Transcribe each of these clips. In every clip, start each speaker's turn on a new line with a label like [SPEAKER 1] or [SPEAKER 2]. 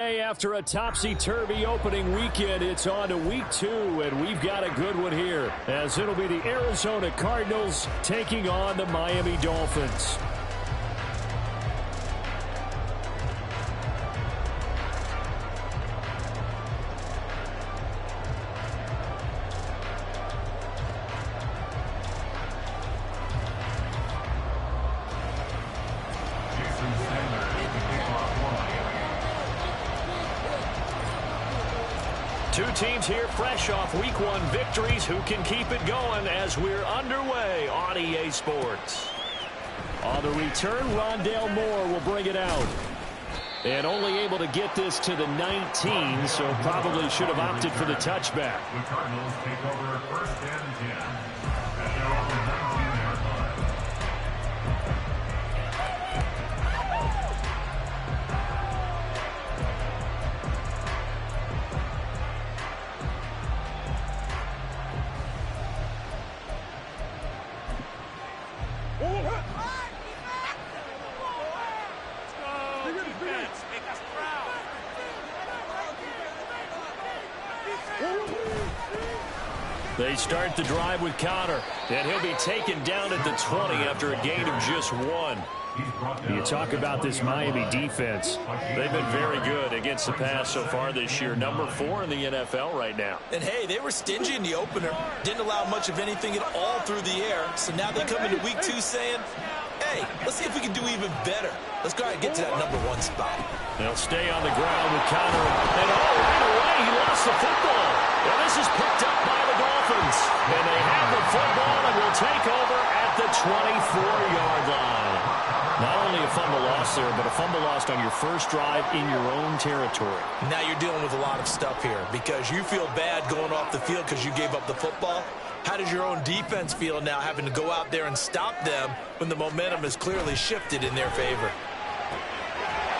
[SPEAKER 1] After a topsy-turvy opening weekend, it's on to week 2, and we've got a good one here, as it'll be the Arizona Cardinals taking on the Miami Dolphins. Two teams here fresh off Week 1 victories. Who can keep it going as we're underway on EA Sports? On the return, Rondale Moore will bring it out. And only able to get this to the 19, so probably should have opted for the touchback.
[SPEAKER 2] The Cardinals take over 1st and 10 at their own 19-yard line.
[SPEAKER 1] They start the drive with Connor, and he'll be taken down at the 20 after a gain of just 1. You talk about this Miami defense. They've been very good against the pass so far this year. Number 4 in the NFL right now.
[SPEAKER 3] And, hey, they were stingy in the opener. Didn't allow much of anything at all through the air. So now they come into Week 2 saying, hey, let's see if we can do even better. Let's go ahead and get to that number 1 spot.
[SPEAKER 1] They'll stay on the ground with Connor. And right away, he lost the football. And this is picked up by the Dolphins. And they have the football and will take over at the 24-yard line. Not only a fumble loss there, but a fumble lost on your first drive in your own territory.
[SPEAKER 3] Now you're dealing with a lot of stuff here because you feel bad going off the field because you gave up the football. How does your own defense feel now having to go out there and stop them when the momentum is clearly shifted in their favor?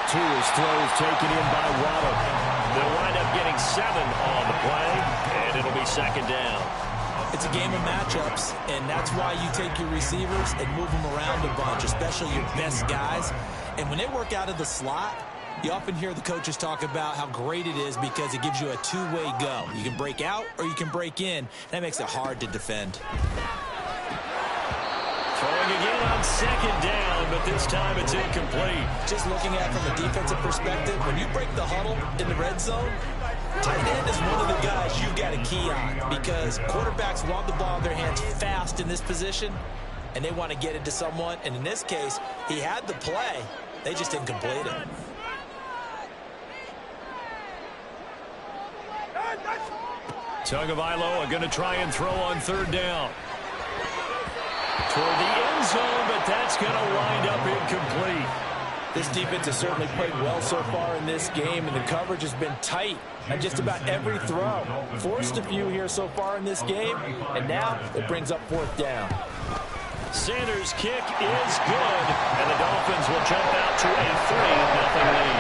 [SPEAKER 1] Tua's throws taken in by Waddle. They'll wind up getting 7 on the play, and it'll be 2nd down.
[SPEAKER 3] It's a game of matchups, and that's why you take your receivers and move them around a bunch, especially your best guys. And when they work out of the slot, you often hear the coaches talk about how great it is because it gives you a two-way go. You can break out or you can break in. That makes it hard to defend.
[SPEAKER 1] Throwing again on 2nd down, but this time it's incomplete.
[SPEAKER 3] Just looking at it from a defensive perspective, when you break the huddle in the red zone, tight end is one of the guys you've got a key on because quarterbacks want the ball in their hands fast in this position, and they want to get it to someone. And in this case, he had the play. They just didn't complete it.
[SPEAKER 1] Tagovailoa are going to try and throw on 3rd down. Toward the end zone, but that's going to wind up incomplete.
[SPEAKER 4] This defense has certainly played well so far in this game, and the coverage has been tight on just about every throw. Forced a few here so far in this game, and now it brings up 4th down.
[SPEAKER 1] Sanders' kick is good, and the Dolphins will jump out to a 3-0 lead.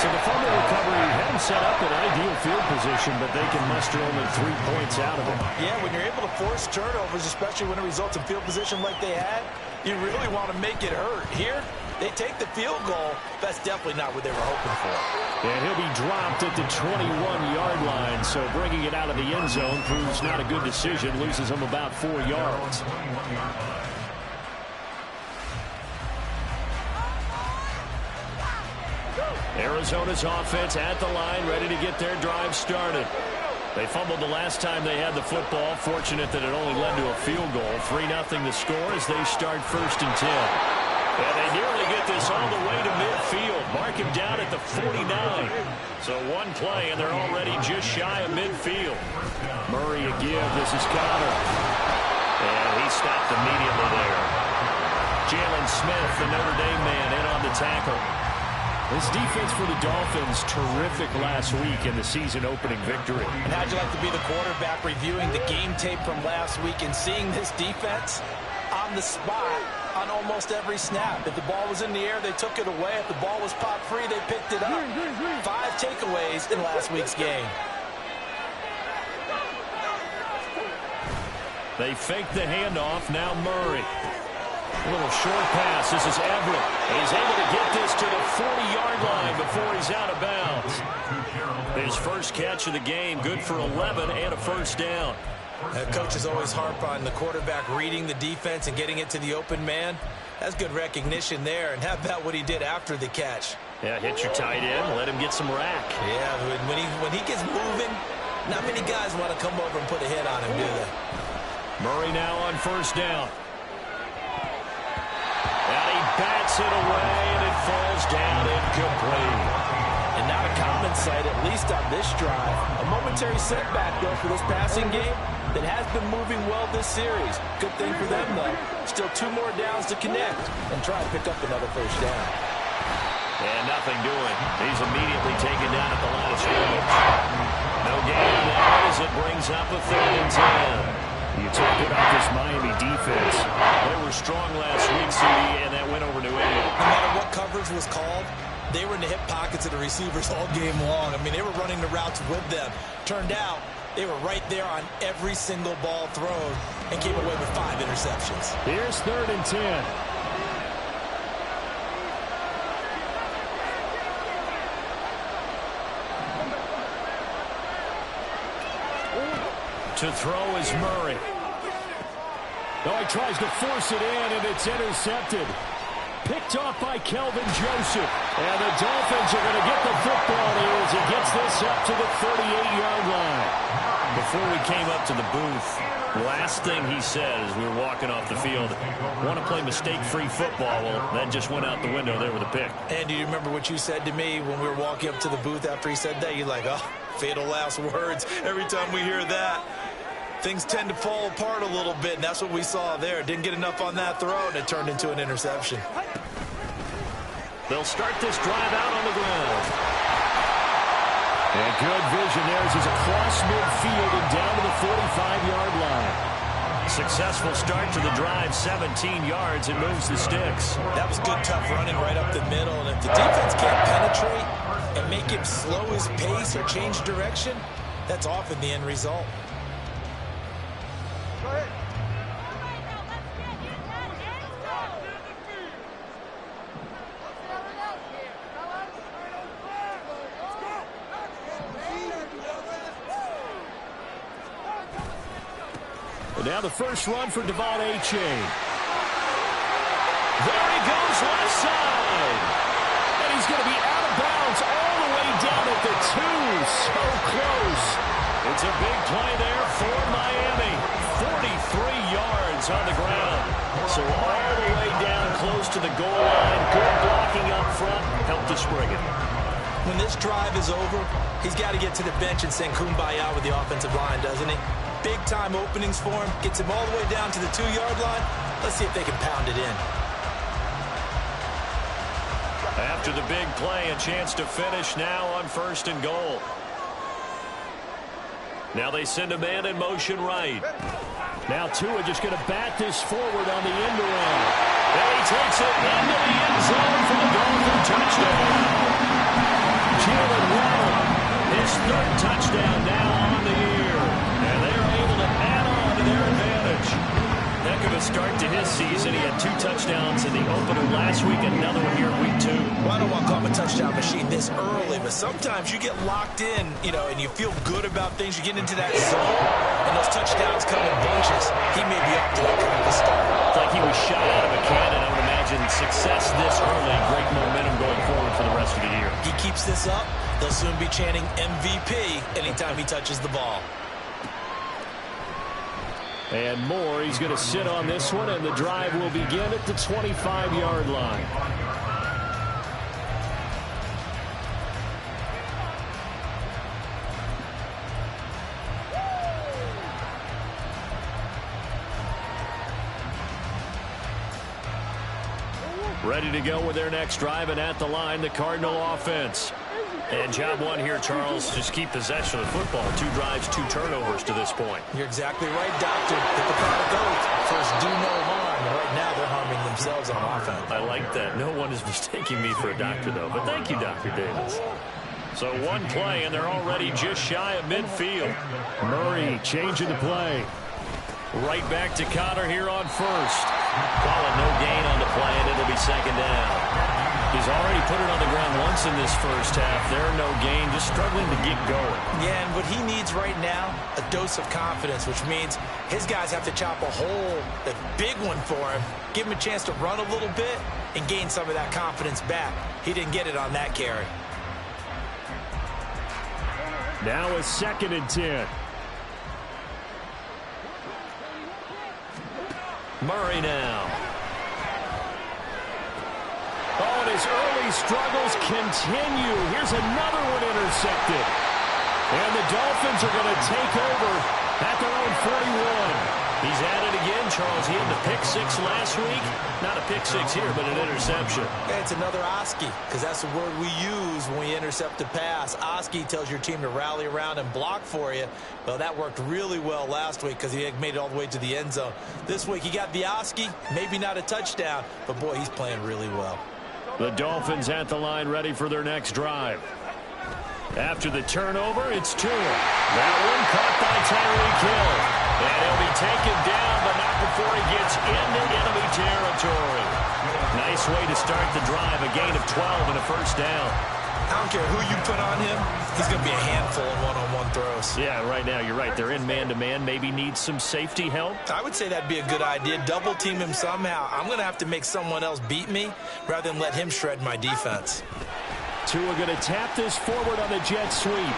[SPEAKER 1] So the fumble recovery had them set up in ideal field position, but they can muster only 3 points out of it.
[SPEAKER 3] Yeah, when you're able to force turnovers, especially when it results in field position like they had, you really want to make it hurt. Here, they take the field goal. That's definitely not what they were hoping for.
[SPEAKER 1] And he'll be dropped at the 21-yard line, so bringing it out of the end zone proves not a good decision, loses them about 4 yards. Arizona's offense at the line, ready to get their drive started. They fumbled the last time they had the football. Fortunate that it only led to a field goal. 3-0 the score as they start 1st and 10. And they nearly get this all the way to midfield. Mark him down at the 49. So one play, and they're already just shy of midfield. Murray a give. This is Connor. And he stopped immediately there. Jalen Smith, the Notre Dame man, in on the tackle. This defense for the Dolphins, terrific last week in the season-opening victory.
[SPEAKER 4] And how'd you like to be the quarterback reviewing the game tape from last week and seeing this defense on the spot on almost every snap? If the ball was in the air, they took it away. If the ball was popped free, they picked it up. 5 takeaways in last week's game.
[SPEAKER 1] They fake the handoff. Now Murray. A little short pass. This is Everett. He's able to get this to the 40-yard line before he's out of bounds. His first catch of the game, good for 11 and a first down.
[SPEAKER 3] Coaches always harp on the quarterback reading the defense and getting it to the open man. That's good recognition there. And how about what he did after the catch?
[SPEAKER 1] Yeah, hit your tight end, let him get some rack.
[SPEAKER 3] Yeah, when he gets moving, not many guys want to come over and put a hit on him, do they?
[SPEAKER 1] Murray now on first down. And he bats it away, and it falls down incomplete.
[SPEAKER 3] And not a common sight, at least on this drive. A momentary setback, though, for this passing game that has been moving well this series. Good thing for them, though. Still 2 more downs to connect and try to pick up another first down.
[SPEAKER 1] And nothing doing. He's immediately taken down at the line of scrimmage. No gain on that as it brings up a 3rd and 10. You talk about this Miami defense. They were strong last week, CD, and that went over New England.
[SPEAKER 3] No matter what coverage was called, they were in the hip pockets of the receivers all game long. I mean, they were running the routes with them. Turned out, they were right there on every single ball thrown and came away with 5 interceptions.
[SPEAKER 1] Here's 3rd and 10. To throw is Murray. Oh, he tries to force it in, and it's intercepted. Picked off by Kelvin Joseph. And the Dolphins are going to get the football here as he gets this up to the 38-yard line. Before we came up to the booth, last thing he said as we were walking off the field, want to play mistake-free football. Well, that just went out the window there with a pick.
[SPEAKER 3] And do you remember what you said to me when we were walking up to the booth after he said that? You're like, oh, fatal last words. Every time we hear that, things tend to fall apart a little bit, and that's what we saw there. Didn't get enough on that throw, and it turned into an interception.
[SPEAKER 1] They'll start this drive out on the ground. And good vision there as he's across midfield and down to the 45-yard line. Successful start to the drive, 17 yards, and moves the sticks.
[SPEAKER 3] That was good, tough running right up the middle, and if the defense can't penetrate and make him slow his pace or change direction, that's often the end result.
[SPEAKER 1] And now the first run for Devon A-Chain. There he goes left side. And he's going to be out of bounds all the way down at the 2. So close. It's a big play there for Miami. 43 yards on the ground. So all the way down close to the goal line. Good blocking up front. Helped to spring it.
[SPEAKER 3] When this drive is over, he's got to get to the bench and sing kumbaya with the offensive line, doesn't he? Big-time openings for him. Gets him all the way down to the 2-yard line. Let's see if they can pound it in.
[SPEAKER 1] After the big play, a chance to finish now on 1st and goal. Now they send a man in motion right. Now Tua just going to bat this forward on the end around. And he takes it into the end zone for the Dolphin touchdown. Jalen Waddle, his 3rd touchdown now on the year. And they're able to add on to their advantage. Heck of a start to his season. He had 2 touchdowns in the opener last week, another one here in week 2.
[SPEAKER 3] Well, I don't want to call him a touchdown machine this early, but sometimes you get locked in, and you feel good about things. You get into that zone, and those touchdowns come in bunches. He may be up to that kind of a start.
[SPEAKER 1] It's like he was shot out of a cannon. I would imagine success this early, great momentum going forward for the rest of the year.
[SPEAKER 3] He keeps this up, they'll soon be chanting MVP anytime he touches the ball.
[SPEAKER 1] And more, he's going to sit on this one, and the drive will begin at the 25-yard line. Ready to go with their next drive, and at the line, the Cardinal offense. And job one here, Charles, just keep possession of the football. 2 drives, 2 turnovers to this point.
[SPEAKER 3] You're exactly right, Doctor. Hippocratic oath. First, do no harm. And right now, they're harming themselves on offense.
[SPEAKER 1] I like that. No one is mistaking me for a doctor, though. But thank you, Dr. Davis. So 1 play, and they're already just shy of midfield. Murray changing the play. Right back to Connor here on 1st. Call it no gain on the play, and it'll be second down. He's already put it on the ground once in this first half. There, no gain, just struggling to get going.
[SPEAKER 4] Yeah, and what he needs right now, a dose of confidence, which means his guys have to chop a hole, a big one for him, give him a chance to run a little bit, and gain some of that confidence back. He didn't get it on that carry.
[SPEAKER 1] Now a 2nd and 10. Murray now. Oh, and his early struggles continue. Here's another one intercepted. And the Dolphins are going to take over at their own 41. He's at it again, Charles. He had the pick 6 last week. Not a pick 6 here, but an interception.
[SPEAKER 4] Yeah, it's another Oski, because that's the word we use when we intercept a pass. Oski tells your team to rally around and block for you. Well, that worked really well last week because he made it all the way to the end zone. This week, he got the Oski, maybe not a touchdown, but, boy, he's playing really well.
[SPEAKER 1] The Dolphins at the line ready for their next drive. After the turnover, it's Tua. That one caught by Tyreek Hill. And he'll be taken down, but not before he gets into enemy territory. Nice way to start the drive. A gain of 12 and a first down.
[SPEAKER 4] I don't care who you put on him. He's going to be a handful in one-on-one throws.
[SPEAKER 1] Yeah, right now, you're right. They're in man-to-man. Maybe needs some safety help.
[SPEAKER 4] I would say that'd be a good idea. Double team him somehow. I'm going to have to make someone else beat me rather than let him shred my defense.
[SPEAKER 1] Tua going to tap this forward on the jet sweep.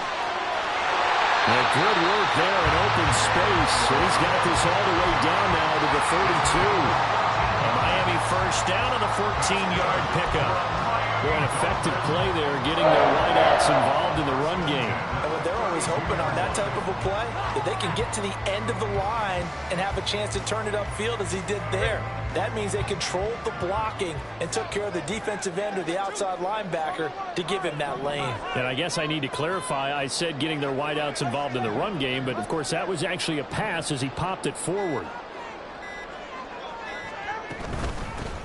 [SPEAKER 1] And good work there in open space. So he's got this all the way down now to the 32. A Miami first down on a 14-yard pickup. An effective play there, getting their wideouts involved in the run game.
[SPEAKER 4] And what they're always hoping on that type of a play, that they can get to the end of the line and have a chance to turn it upfield as he did there. That means they controlled the blocking and took care of the defensive end or the outside linebacker to give him that lane. And
[SPEAKER 1] I guess I need to clarify, I said getting their wideouts involved in the run game, but of course that was actually a pass as he popped it forward.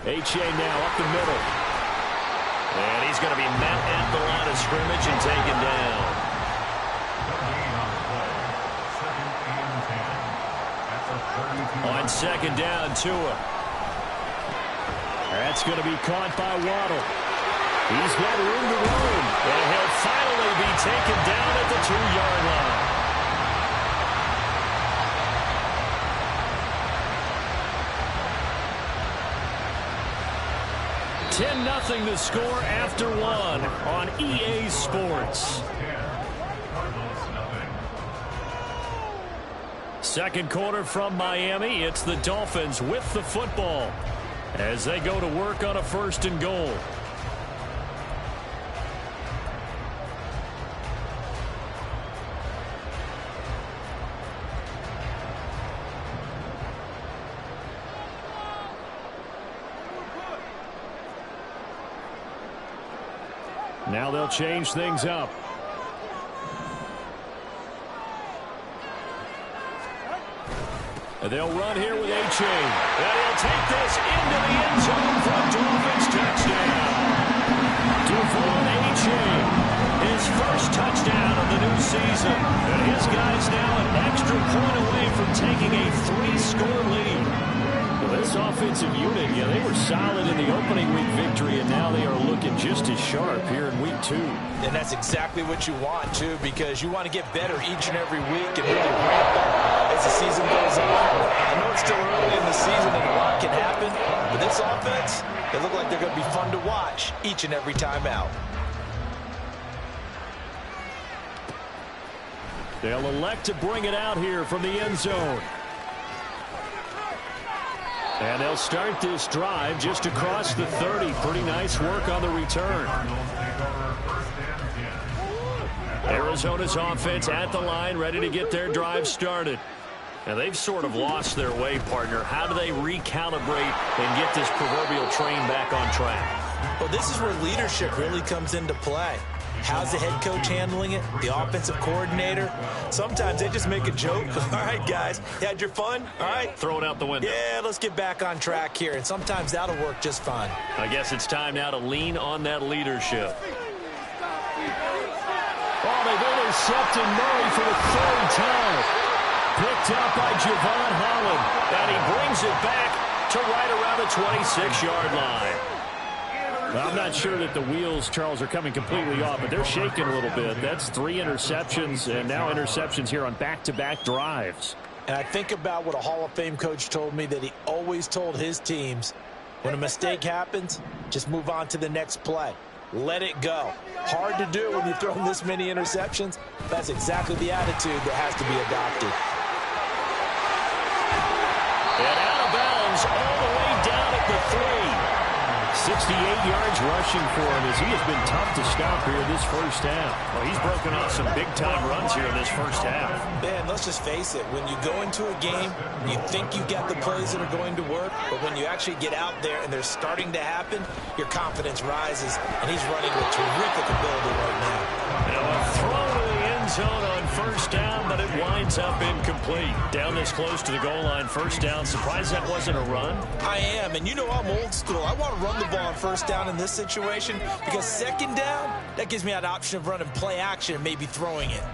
[SPEAKER 1] H.A. now up the middle. And he's going to be met at the line of scrimmage and taken down. On 2nd down, Tua. That's going to be caught by Waddle. He's got room to run. And he'll finally be taken down at the 2-yard line. 10-0 the score after 1 on EA Sports. Second quarter from Miami. It's the Dolphins with the football as they go to work on a 1st and goal. Now they'll change things up. They'll run here with H.A. And he'll take this into the end zone for a Dolphins touchdown. Devon H.A. his first touchdown of the new season. And his guys now an extra point away from taking a 3-score lead. Well, this offensive unit, yeah, they were solid in the opening week victory, and now they are looking just as sharp here in week 2.
[SPEAKER 4] And that's exactly what you want, too, because you want to get better each and every week and really ramp up as the season goes on. I know it's still early in the season and a lot can happen, but this offense, they look like they're going to be fun to watch each and every time out.
[SPEAKER 1] They'll elect to bring it out here from the end zone. And they'll start this drive just across the 30. Pretty nice work on the return. Arizona's offense at the line, ready to get their drive started. Now, they've sort of lost their way, partner. How do they recalibrate and get this proverbial train back on track?
[SPEAKER 4] Well, this is where leadership really comes into play. How's the head coach handling it? The offensive coordinator? Sometimes they just make a joke. All right, guys, you had your fun? All right.
[SPEAKER 1] Throw it out the window.
[SPEAKER 4] Yeah, let's get back on track here. And sometimes that'll work just fine.
[SPEAKER 1] I guess it's time now to lean on that leadership. Oh, they've intercepted Murray for the 3rd time. Picked up by Javon Holland. And he brings it back to right around the 26-yard line. Well, I'm not sure that the wheels, Charles, are coming completely off, but they're shaking a little bit. That's 3 interceptions, and now interceptions here on back-to-back drives.
[SPEAKER 3] And I think about what a Hall of Fame coach told me, that he always told his teams, when a mistake happens, just move on to the next play. Let it go. Hard to do when you've thrown this many interceptions. That's exactly the attitude that has to be adopted.
[SPEAKER 1] And out of bounds all the way down at the 3. 68 yards rushing for him as he has been tough to stop here this first half. Well, he's broken off some big-time runs here in this first half.
[SPEAKER 3] Man, let's just face it. When you go into a game, you think you got the plays that are going to work, but when you actually get out there and they're starting to happen, your confidence rises, and he's running with terrific ability right now.
[SPEAKER 1] Now a throw to the end zone on first down, but it winds up incomplete. Down this close to the goal line, first down. Surprised that wasn't a run?
[SPEAKER 3] I am, and you know I'm old school. I want to run the ball on first down in this situation because second down, that gives me that option of running play action and maybe throwing it.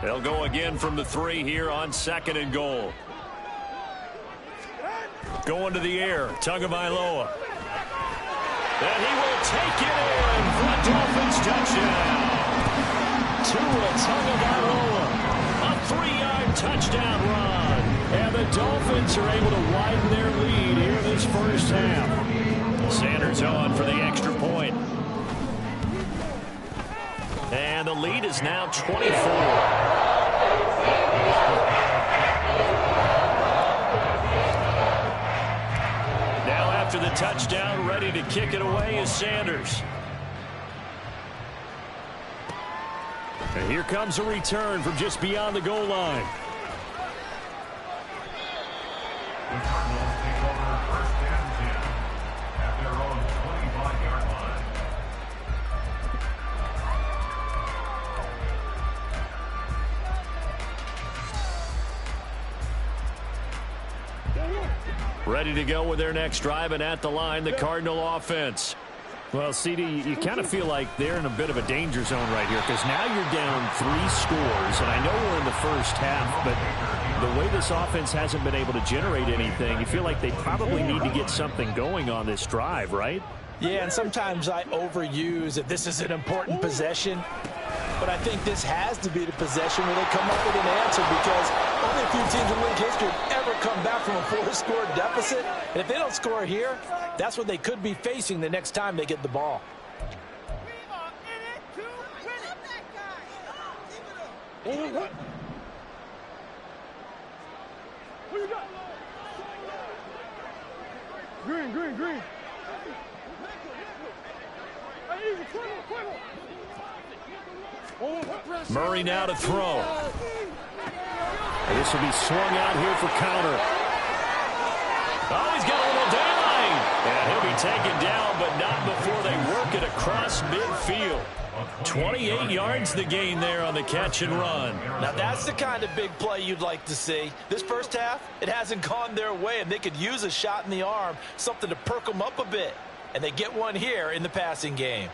[SPEAKER 1] They'll go again from the 3 here on 2nd and goal. Going to the air, Tagovailoa. And he will take it in for a Dolphins touchdown. Tua Tagovailoa, a 3-yard touchdown run. And the Dolphins are able to widen their lead here this first half. Sanders on for the extra point. And the lead is now 24. Now after the touchdown, ready to kick it away is Sanders. And here comes a return from just beyond the goal line.
[SPEAKER 2] The Cardinals take over first and 10 at their own 25-yard line.
[SPEAKER 1] Ready to go with their next drive, and at the line, the Cardinal offense. Well, CD, you kind of feel like they're in a bit of a danger zone right here because now you're down 3 scores, and I know we're in the first half, but the way this offense hasn't been able to generate anything, you feel like they probably need to get something going on this drive, right?
[SPEAKER 3] Yeah, and sometimes I overuse that this is an important possession, but I think this has to be the possession where they come up with an answer because only a few teams in league history have ever come back from a 4-score deficit. And if they don't score here, that's what they could be facing the next time they get the ball.
[SPEAKER 5] Green.
[SPEAKER 1] Murray now to throw. This will be swung out here for counter. Oh, he's got a little daylight. And he'll be taken down, but not before they work it across midfield. 28 yards the gain there on the catch and run.
[SPEAKER 3] Now that's the kind of big play you'd like to see. This first half, it hasn't gone their way, and they could use a shot in the arm, something to perk them up a bit. And they get one here in the passing game.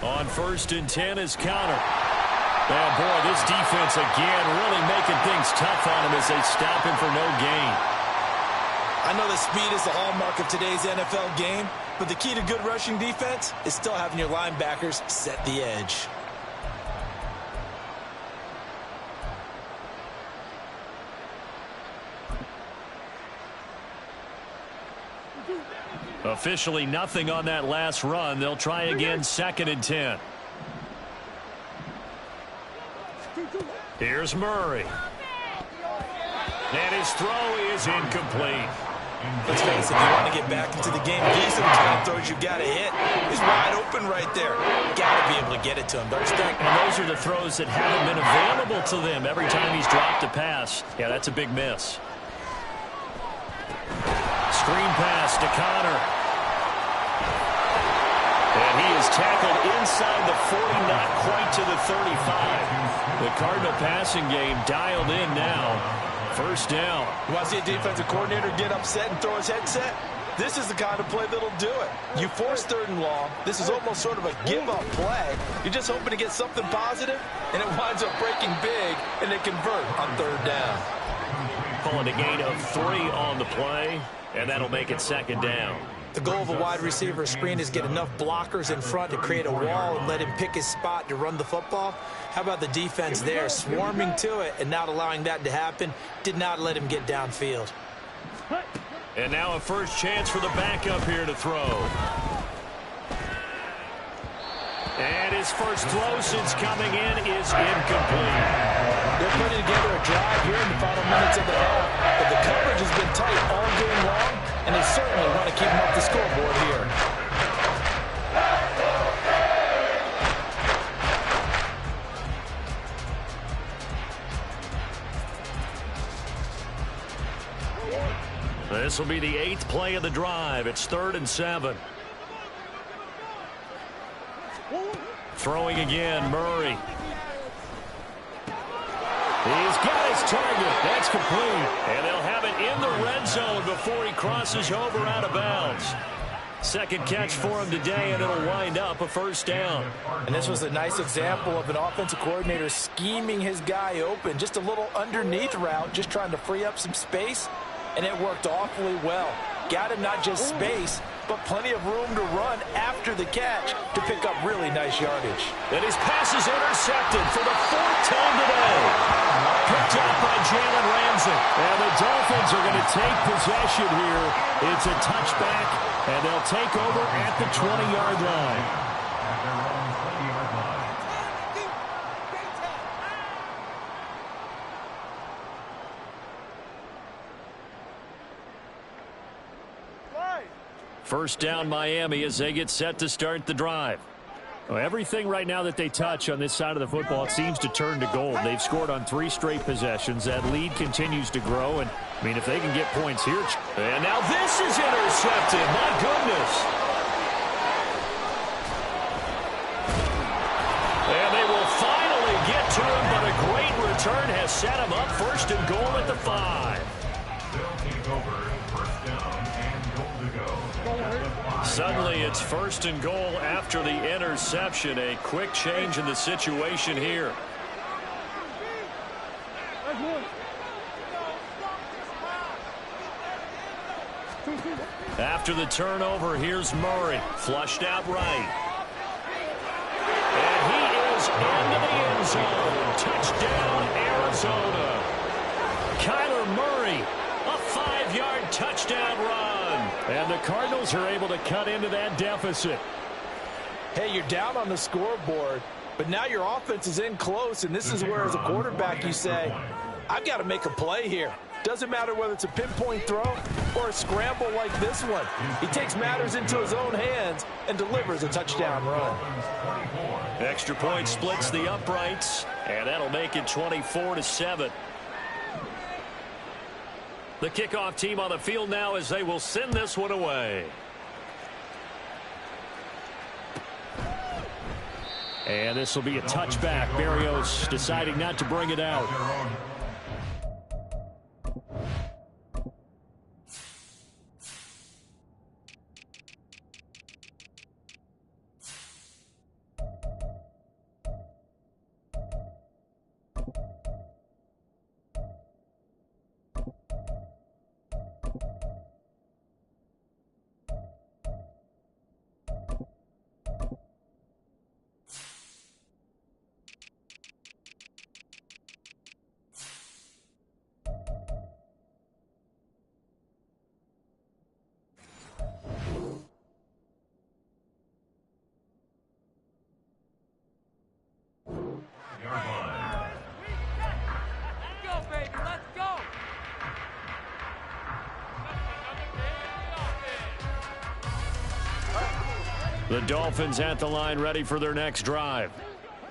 [SPEAKER 1] On 1st and 10 is counter. And boy, this defense again really making things tough on him as they stop him for no gain.
[SPEAKER 3] I know the speed is the hallmark of today's NFL game, but the key to good rushing defense is still having your linebackers set the edge.
[SPEAKER 1] Officially nothing on that last run. They'll try again 2nd and 10. Here's Murray. And his throw is incomplete.
[SPEAKER 3] Let's face it, if you want to get back into the game, these are the kind of throws you've got to hit. He's wide open right there. Got to be able to get it to him, don't you think?
[SPEAKER 1] And those are the throws that haven't been available to them every time he's dropped a pass. Yeah, that's a big miss. Screen pass to Connor. And he is tackled inside the 40, not quite to the 35. The Cardinal passing game dialed in now. First down.
[SPEAKER 4] You want to see a defensive coordinator get upset and throw his headset? This is the kind of play that'll do it. You force 3rd and long. This is almost sort of a give-up play. You're just hoping to get something positive, and it winds up breaking big, and they convert on 3rd down.
[SPEAKER 1] Calling a gain of 3 on the play, and that'll make it 2nd down.
[SPEAKER 3] The goal of a wide receiver screen is get enough blockers in front to create a wall and let him pick his spot to run the football. How about the defense there, swarming to it and not allowing that to happen? Did not let him get downfield.
[SPEAKER 1] And now a first chance for the backup here to throw. And his first throw since coming in is incomplete.
[SPEAKER 4] They're putting together a drive here in the final minutes of the half, but the coverage has been tight all game long, and they certainly want to keep them up the scoreboard here.
[SPEAKER 1] This will be the 8th play of the drive. It's 3rd and 7. Throwing again, Murray. He's got his target. That's complete. And they'll have it in the red zone before he crosses over out of bounds. Second catch for him today, and it'll wind up a first down.
[SPEAKER 4] And this was a nice example of an offensive coordinator scheming his guy open. Just a little underneath route, just trying to free up some space, and it worked awfully well. Got him not just space, but plenty of room to run after the catch to pick up really nice yardage.
[SPEAKER 1] And his pass is intercepted for the 4th time today. Picked up by Jalen Ramsey. And the Dolphins are going to take possession here. It's a touchback, and they'll take over at the 20-yard line. First down Miami as they get set to start the drive. Well, everything right now that they touch on this side of the football, it seems to turn to gold. They've scored on 3 straight possessions. That lead continues to grow. And, I mean, if they can get points here. And now this is intercepted. My goodness. And they will finally get to him, but a great return has set him up 1st and goal at the 5.
[SPEAKER 2] They'll take over 1st down and goal to go.
[SPEAKER 1] Suddenly it's 1st and goal after the interception. A quick change in the situation here. After the turnover, here's Murray. Flushed out right. And he is into the end zone. Touchdown, Arizona. Kyler Murray, a 5-yard touchdown run. And the Cardinals are able to cut into that deficit.
[SPEAKER 4] Hey, you're down on the scoreboard, but now your offense is in close, and this is where, as a quarterback, you say, I've got to make a play here. Doesn't matter whether it's a pinpoint throw or a scramble like this one. He takes matters into his own hands and delivers a touchdown run.
[SPEAKER 1] Extra point splits the uprights, and that'll make it 24-7. The kickoff team on the field now as they will send this one away. And this will be a touchback. Berrios deciding not to bring it out. The Dolphins at the line ready for their next drive.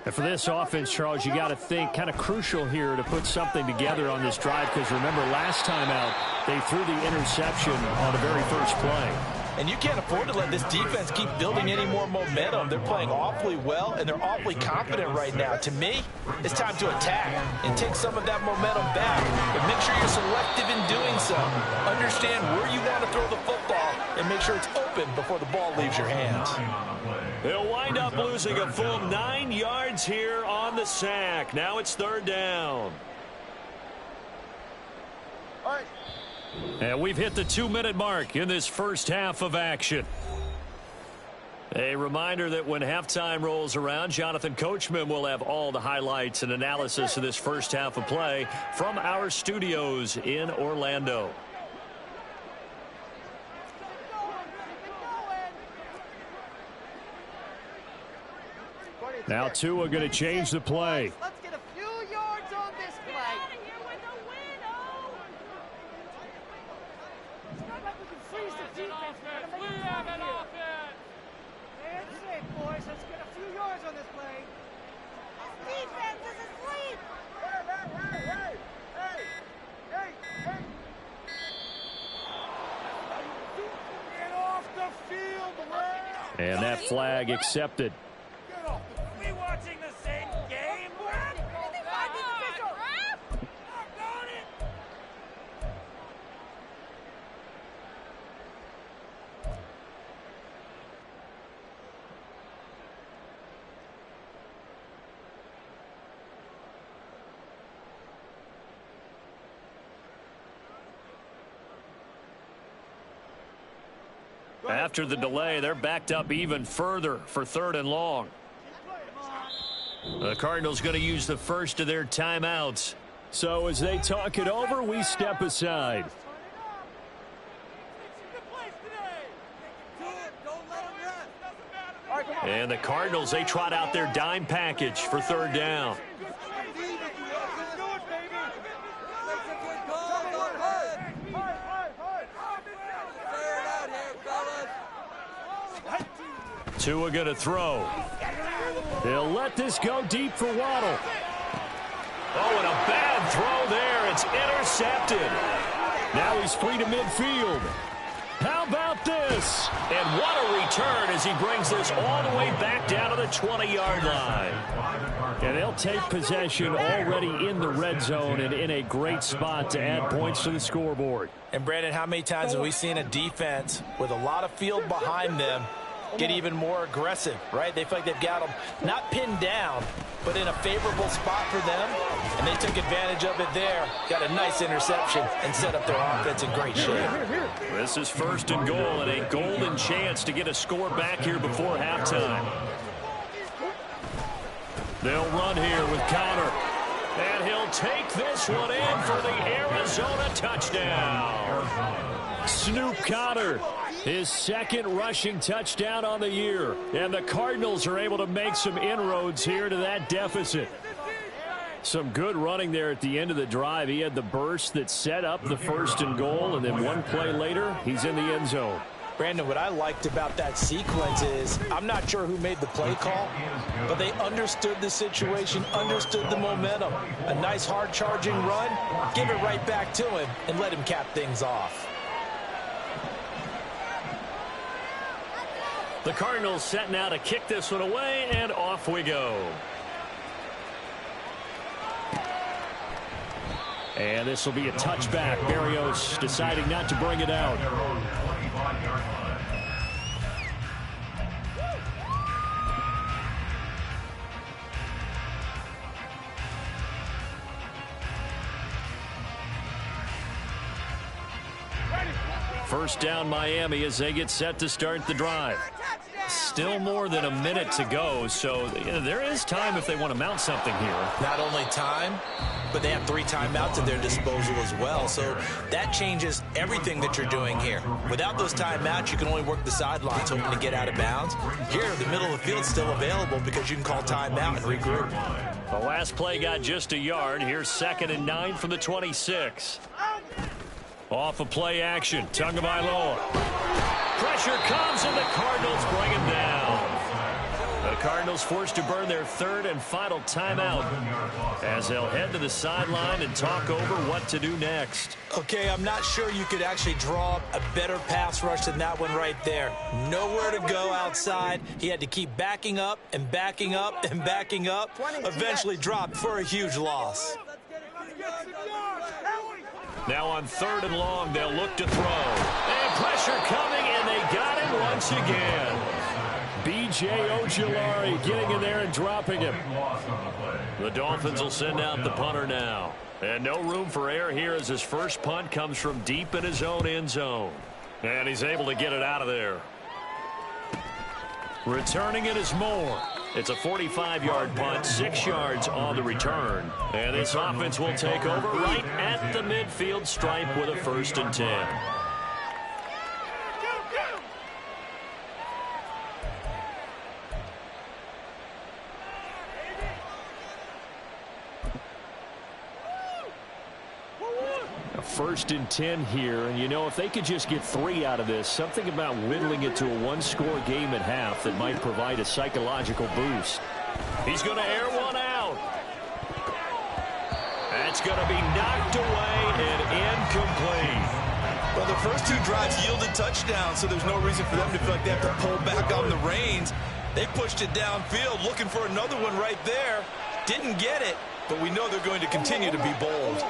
[SPEAKER 1] And for this offense, Charles, you got to think kind of crucial here to put something together on this drive, because remember last time out they threw the interception on the very first play.
[SPEAKER 4] And you can't afford to let this defense keep building any more momentum. They're playing awfully well, and they're awfully confident right now. To me, it's time to attack and take some of that momentum back. But make sure you're selective in doing so. Understand where you want to throw the football and make sure it's open before the ball leaves your hands.
[SPEAKER 1] They'll wind up losing a full 9 yards here on the sack. Now it's 3rd down. And we've hit the 2-minute mark in this first half of action. A reminder that when halftime rolls around, Jonathan Coachman will have all the highlights and analysis of this first half of play from our studios in Orlando. Now Tua going to change the play.
[SPEAKER 5] Let's get a few yards on this play. Freeze the defense. We have an offense. Hands safe, boys. Let's get a few yards on this play. This defense is asleep. Hey. Get off the field, man.
[SPEAKER 1] And that flag accepted.
[SPEAKER 5] We watching the same game?
[SPEAKER 1] After the delay, they're backed up even further for 3rd and long. The Cardinals going to use the first of their timeouts. So as they talk it over, we step aside. And the Cardinals, they trot out their dime package for 3rd down. Tua going to throw. They'll let this go deep for Waddle. Oh, and a bad throw there. It's intercepted. Now he's free to midfield. How about this? And what a return as he brings this all the way back down to the 20-yard line. And they'll take possession already in the red zone and in a great spot to add points to the scoreboard.
[SPEAKER 4] And, Brandon, how many times have we seen a defense with a lot of field behind them get even more aggressive, right? They feel like they've got them not pinned down, but in a favorable spot for them, and they took advantage of it there. Got a nice interception and set up their offense in great shape.
[SPEAKER 1] This is 1st and goal and a golden chance to get a score back here before halftime. They'll run here with Connor. And he'll take this one in for the Arizona touchdown. Snoop Connor, his 2nd rushing touchdown on the year. And the Cardinals are able to make some inroads here to that deficit. Some good running there at the end of the drive. He had the burst that set up the 1st and goal, and then one play later, he's in the end zone.
[SPEAKER 4] Brandon, what I liked about that sequence is I'm not sure who made the play call, but they understood the situation, understood the momentum. A nice hard-charging run, give it right back to him, and let him cap things off.
[SPEAKER 1] The Cardinals set now to kick this one away, and off we go. And this will be a touchback. Berrios deciding not to bring it out. First down Miami as they get set to start the drive. Still more than a minute to go, so there is time if they want to mount something here.
[SPEAKER 4] Not only time, but they have 3 timeouts at their disposal as well, so that changes everything that you're doing here. Without those timeouts, you can only work the sidelines hoping to get out of bounds. Here, the middle of the field is still available because you can call timeout and regroup.
[SPEAKER 1] The last play got just a yard. Here's 2nd and 9 from the 26. Off of play action, Tagovailoa. Pressure comes, and the Cardinals bring him down. The Cardinals forced to burn their third and final timeout as they'll head to the sideline and talk over what to do next.
[SPEAKER 3] Okay, I'm not sure you could actually draw up a better pass rush than that one right there. Nowhere to go outside. He had to keep backing up and backing up and backing up. Eventually dropped for a huge loss.
[SPEAKER 1] Now on 3rd and long, they'll look to throw. And pressure coming, and they got him once again. B.J. Ojulari getting in there and dropping him. The Dolphins will send out the punter now. And no room for error here as his first punt comes from deep in his own end zone. And he's able to get it out of there. Returning it is Moore. It's a 45-yard punt, 6 yards on the return. And this offense will take over right at the midfield stripe with a 1st and 10. A 1st and 10 here, and you know, if they could just get 3 out of this, something about whittling it to a 1-score game at half that might provide a psychological boost. He's going to air one out. That's going to be knocked away and incomplete.
[SPEAKER 4] Well, the first 2 drives yielded touchdowns, so there's no reason for them to feel like they have to pull back on the reins. They pushed it downfield, looking for another one right there. Didn't get it, but we know they're going to continue to be bold.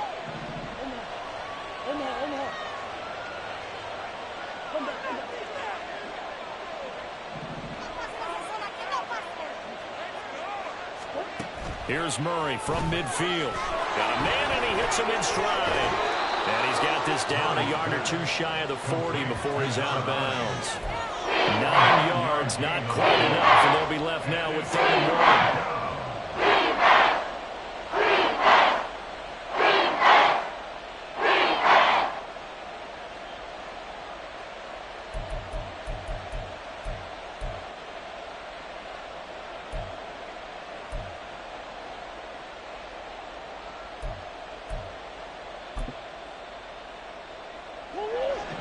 [SPEAKER 1] Here's Murray from midfield. Got a man, and he hits him in stride. And he's got this down a yard or 2 shy of the 40 before he's out of bounds. 9 yards, not quite enough, and they'll be left now with 3rd and 1.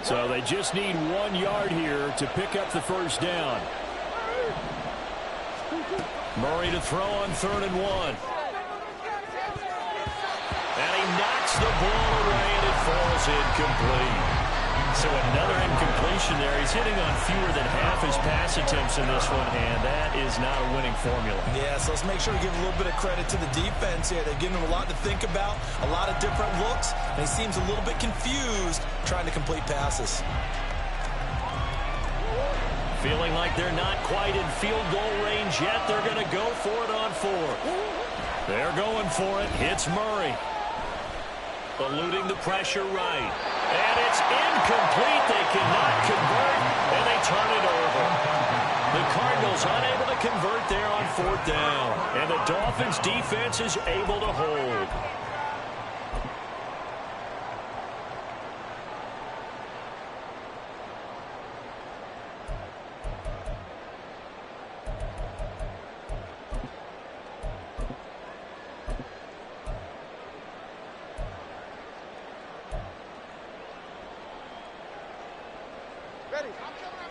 [SPEAKER 1] So they just need 1 yard here to pick up the 1st down. Murray to throw on 3rd and 1. And he knocks the ball away, and it falls incomplete. So another incompletion there. He's hitting on fewer than half his pass attempts in this one, and that is not a winning formula.
[SPEAKER 3] Yeah, so let's make sure we give a little bit of credit to the defense here. They've given him a lot to think about, a lot of different looks, and he seems a little bit confused trying to complete passes.
[SPEAKER 1] Feeling like they're not quite in field goal range yet. They're going to go for it on 4th. They're going for it. Hits Murray. Eluding the pressure right. And it's incomplete. They cannot convert, and they turn it over. The Cardinals unable to convert there on 4th down. And the Dolphins defense is able to hold.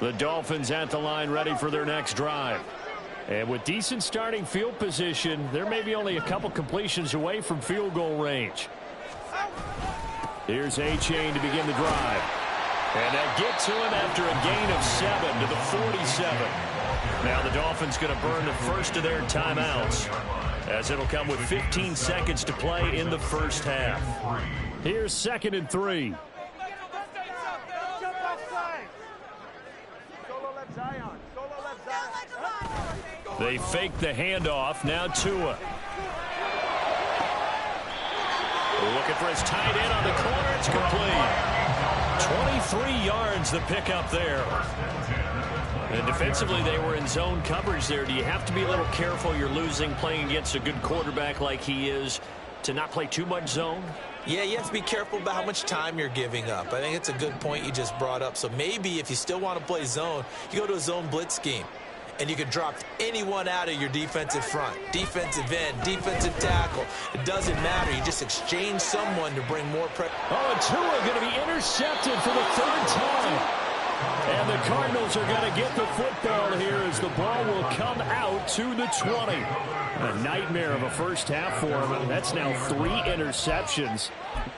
[SPEAKER 1] The Dolphins at the line ready for their next drive. And with decent starting field position, they're maybe only a couple completions away from field goal range. Here's A-Chain to begin the drive. And they'll get to him after a gain of 7 to the 47. Now the Dolphins going to burn the first of their timeouts, as it'll come with 15 seconds to play in the 1st half. Here's 2nd and 3. They fake the handoff. Now Tua. Looking for his tight end on the corner. It's complete. 23 yards the pickup there. And defensively, they were in zone coverage there. Do you have to be a little careful? You're losing playing against a good quarterback like he is to not play too much zone?
[SPEAKER 3] Yeah, you have to be careful about how much time you're giving up. I think it's a good point you just brought up. So maybe if you still want to play zone, you go to a zone blitz scheme. And you can drop anyone out of your defensive front. Defensive end, defensive tackle. It doesn't matter. You just exchange someone to bring more pressure.
[SPEAKER 1] Oh, and Tua going to be intercepted for the 3rd time. And the Cardinals are going to get the football here as the ball will come out to the 20. A nightmare of a first half for him. That's now 3 interceptions.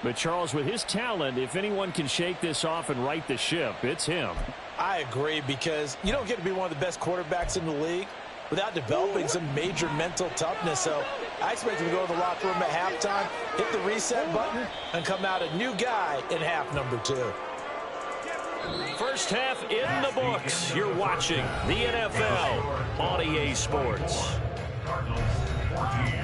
[SPEAKER 1] But Charles, with his talent, if anyone can shake this off and right the ship, it's him.
[SPEAKER 4] I agree, because you don't get to be one of the best quarterbacks in the league without developing some major mental toughness. So I expect him to go to the locker room at halftime, hit the reset button, and come out a new guy in half number 2.
[SPEAKER 1] First half in the books. You're watching the NFL on EA Sports.
[SPEAKER 2] Cardinals 14.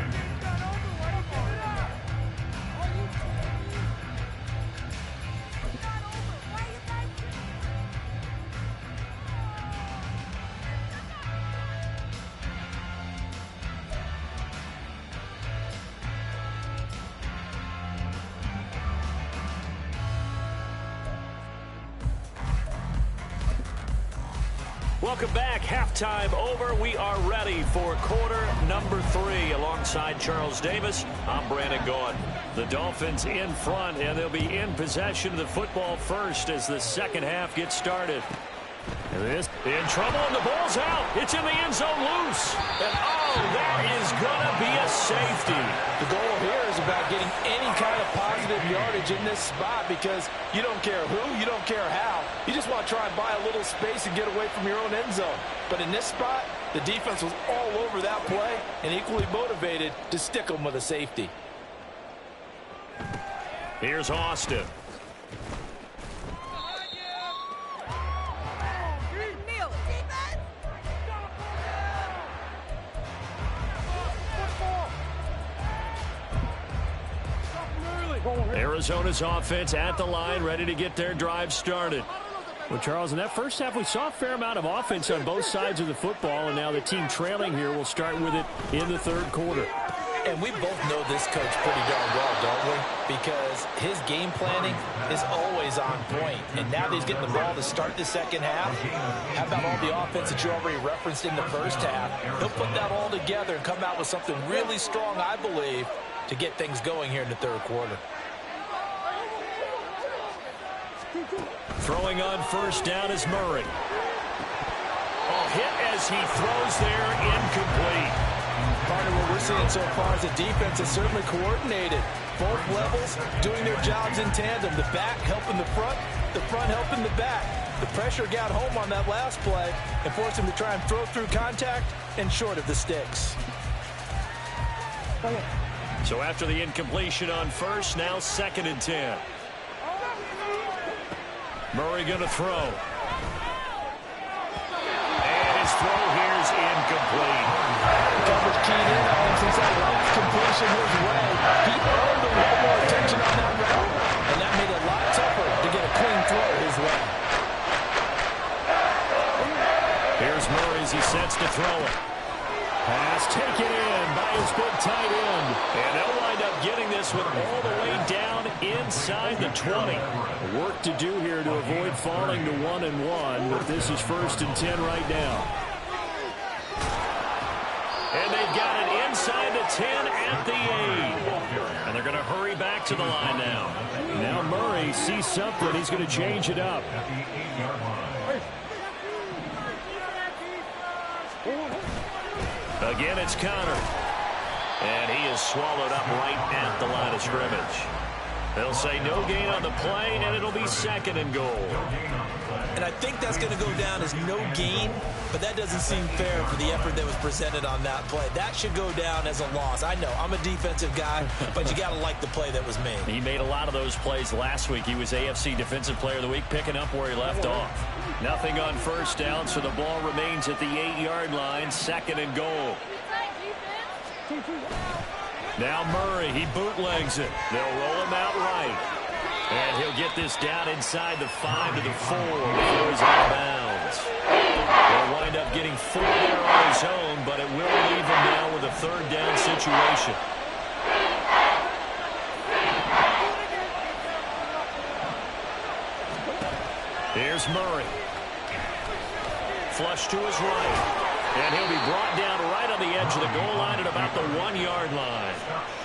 [SPEAKER 1] Welcome back. Halftime over. We are ready for quarter number 3. Alongside Charles Davis, I'm Brandon Gaudin. The Dolphins in front, and they'll be in possession of the football first as the second half gets started. This in trouble, and the ball's out. It's in the end zone loose. And, oh, that is going to be a safety.
[SPEAKER 4] The goal here is about getting any kind of positive yardage in this spot, because you don't care who, you don't care how. You just want to try and buy a little space and get away from your own end zone. But in this spot, the defense was all over that play and equally motivated to stick them with a safety.
[SPEAKER 1] Here's Austin. Arizona's offense at the line, ready to get their drive started. Well, Charles, in that first half, we saw a fair amount of offense on both sides of the football, and now the team trailing here will start with it in the third quarter.
[SPEAKER 4] And we both know this coach pretty darn well, don't we? Because his game planning is always on point. And now that he's getting the ball to start the second half, how about all the offense that you already referenced in the first half? He'll put that all together and come out with something really strong, I believe, to get things going here in the third quarter.
[SPEAKER 1] Throwing on first down is Murray. Oh, hit as he throws there, incomplete.
[SPEAKER 4] Part of what we're seeing so far is the defense is certainly coordinated. Both levels doing their jobs in tandem. The back helping the front helping the back. The pressure got home on that last play and forced him to try and throw through contact and short of the sticks.
[SPEAKER 1] So after the incompletion on first, now 2nd and 10. Murray going to throw. And his throw here is incomplete.
[SPEAKER 4] Coverage keyed in on him since that last completion his way. He earned a little more attention on that route, and that made it a lot tougher to get a clean throw his way.
[SPEAKER 1] Here's Murray as he sets to throw it. Pass taken in by his big tight end. And they'll wind up getting this one all the way down inside the 20. Work to do here to avoid falling to 1-1, but this is 1st and 10 right now. And they've got it inside the 10 at the 8. And they're going to hurry back to the line now. Now Murray sees something. He's going to change it up. Again, it's Connor. And he is swallowed up right at the line of scrimmage. They'll say no gain on the play, and it'll be 2nd and goal.
[SPEAKER 3] And I think that's going to go down as no gain, but that doesn't seem fair for the effort that was presented on that play. That should go down as a loss. I know, I'm a defensive guy, but you got to like the play that was made.
[SPEAKER 1] He made a lot of those plays last week. He was AFC Defensive Player of the Week, picking up where he left off. Nothing on first down, so the ball remains at the 8-yard line, 2nd and goal. Now Murray, he bootlegs it. They'll roll him out right. And he'll get this down inside the 5 to the 4 before he's out of bounds. They'll wind up getting 4 there on his own, but it will leave him now with a 3rd down situation. Here's Murray. Flush to his right. And he'll be brought down right on the edge to the goal line at about the 1-yard line.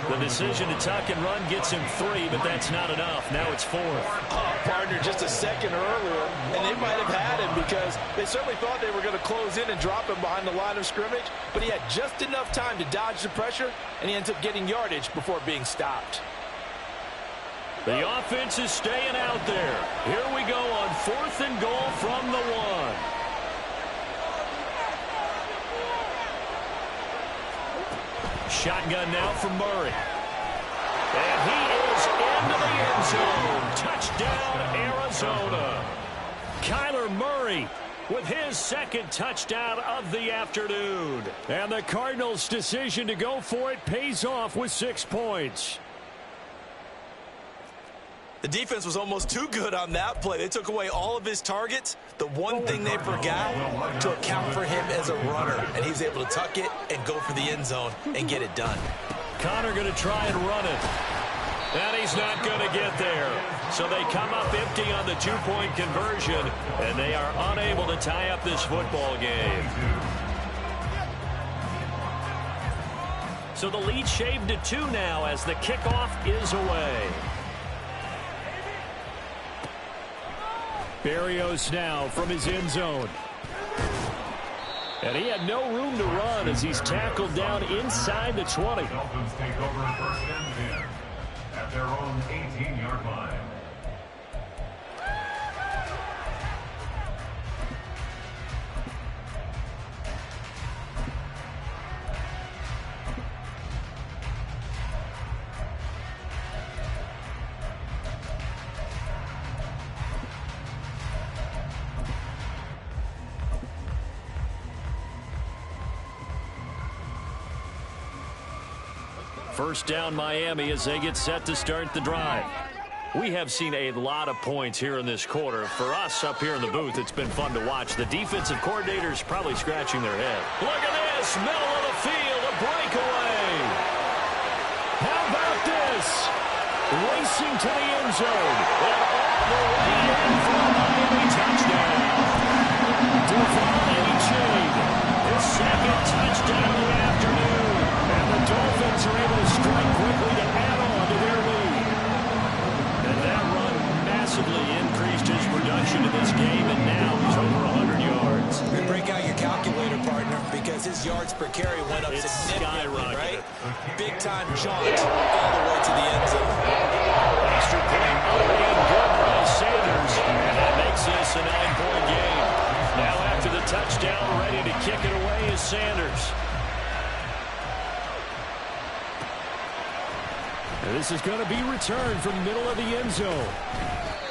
[SPEAKER 1] The decision to tuck and run gets him 3, but that's not enough. Now it's 4th.
[SPEAKER 4] Partner, just a second earlier, and they might have had him because they certainly thought they were going to close in and drop him behind the line of scrimmage, but he had just enough time to dodge the pressure, and he ends up getting yardage before being stopped.
[SPEAKER 1] The offense is staying out there. Here we go on 4th and goal from the 1. Shotgun now from Murray. And he is into the end zone. Touchdown, Arizona. Kyler Murray with his 2nd touchdown of the afternoon. And the Cardinals' decision to go for it pays off with 6 points.
[SPEAKER 3] The defense was almost too good on that play. They took away all of his targets. The one thing they forgot to account for him as a runner, and he's able to tuck it and go for the end zone and get it done.
[SPEAKER 1] Connor going to try and run it. And he's not going to get there. So they come up empty on the 2-point conversion, and they are unable to tie up this football game. So the lead shaved to 2 now as the kickoff is away. Berrios now from his end zone. And he had no room to run as he's tackled down inside the 20.
[SPEAKER 2] Dolphins take over 1st and 10 at their own 18-yard line.
[SPEAKER 1] First down Miami as they get set to start the drive. We have seen a lot of points here in this quarter. For us up here in the booth, it's been fun to watch. The defensive coordinators probably scratching their head. Look at this, middle of the field, a breakaway. How about this? Racing to the end zone. And all the way in for a Miami touchdown. Devon Chain, his 2nd touchdown of the afternoon. And the Dolphins are able to strike quickly to add on to their lead. And that run massively increased his production in this game, and now he's over 100 yards.
[SPEAKER 3] Break out your calculator, partner, because his yards per carry went up significantly, right? Big-time jaunt all the way to the end zone.
[SPEAKER 1] Extra point already good by Sanders, and that makes this a 9-point game. Now after the touchdown, ready to kick it away is Sanders. And this is going to be returned from middle of the end zone.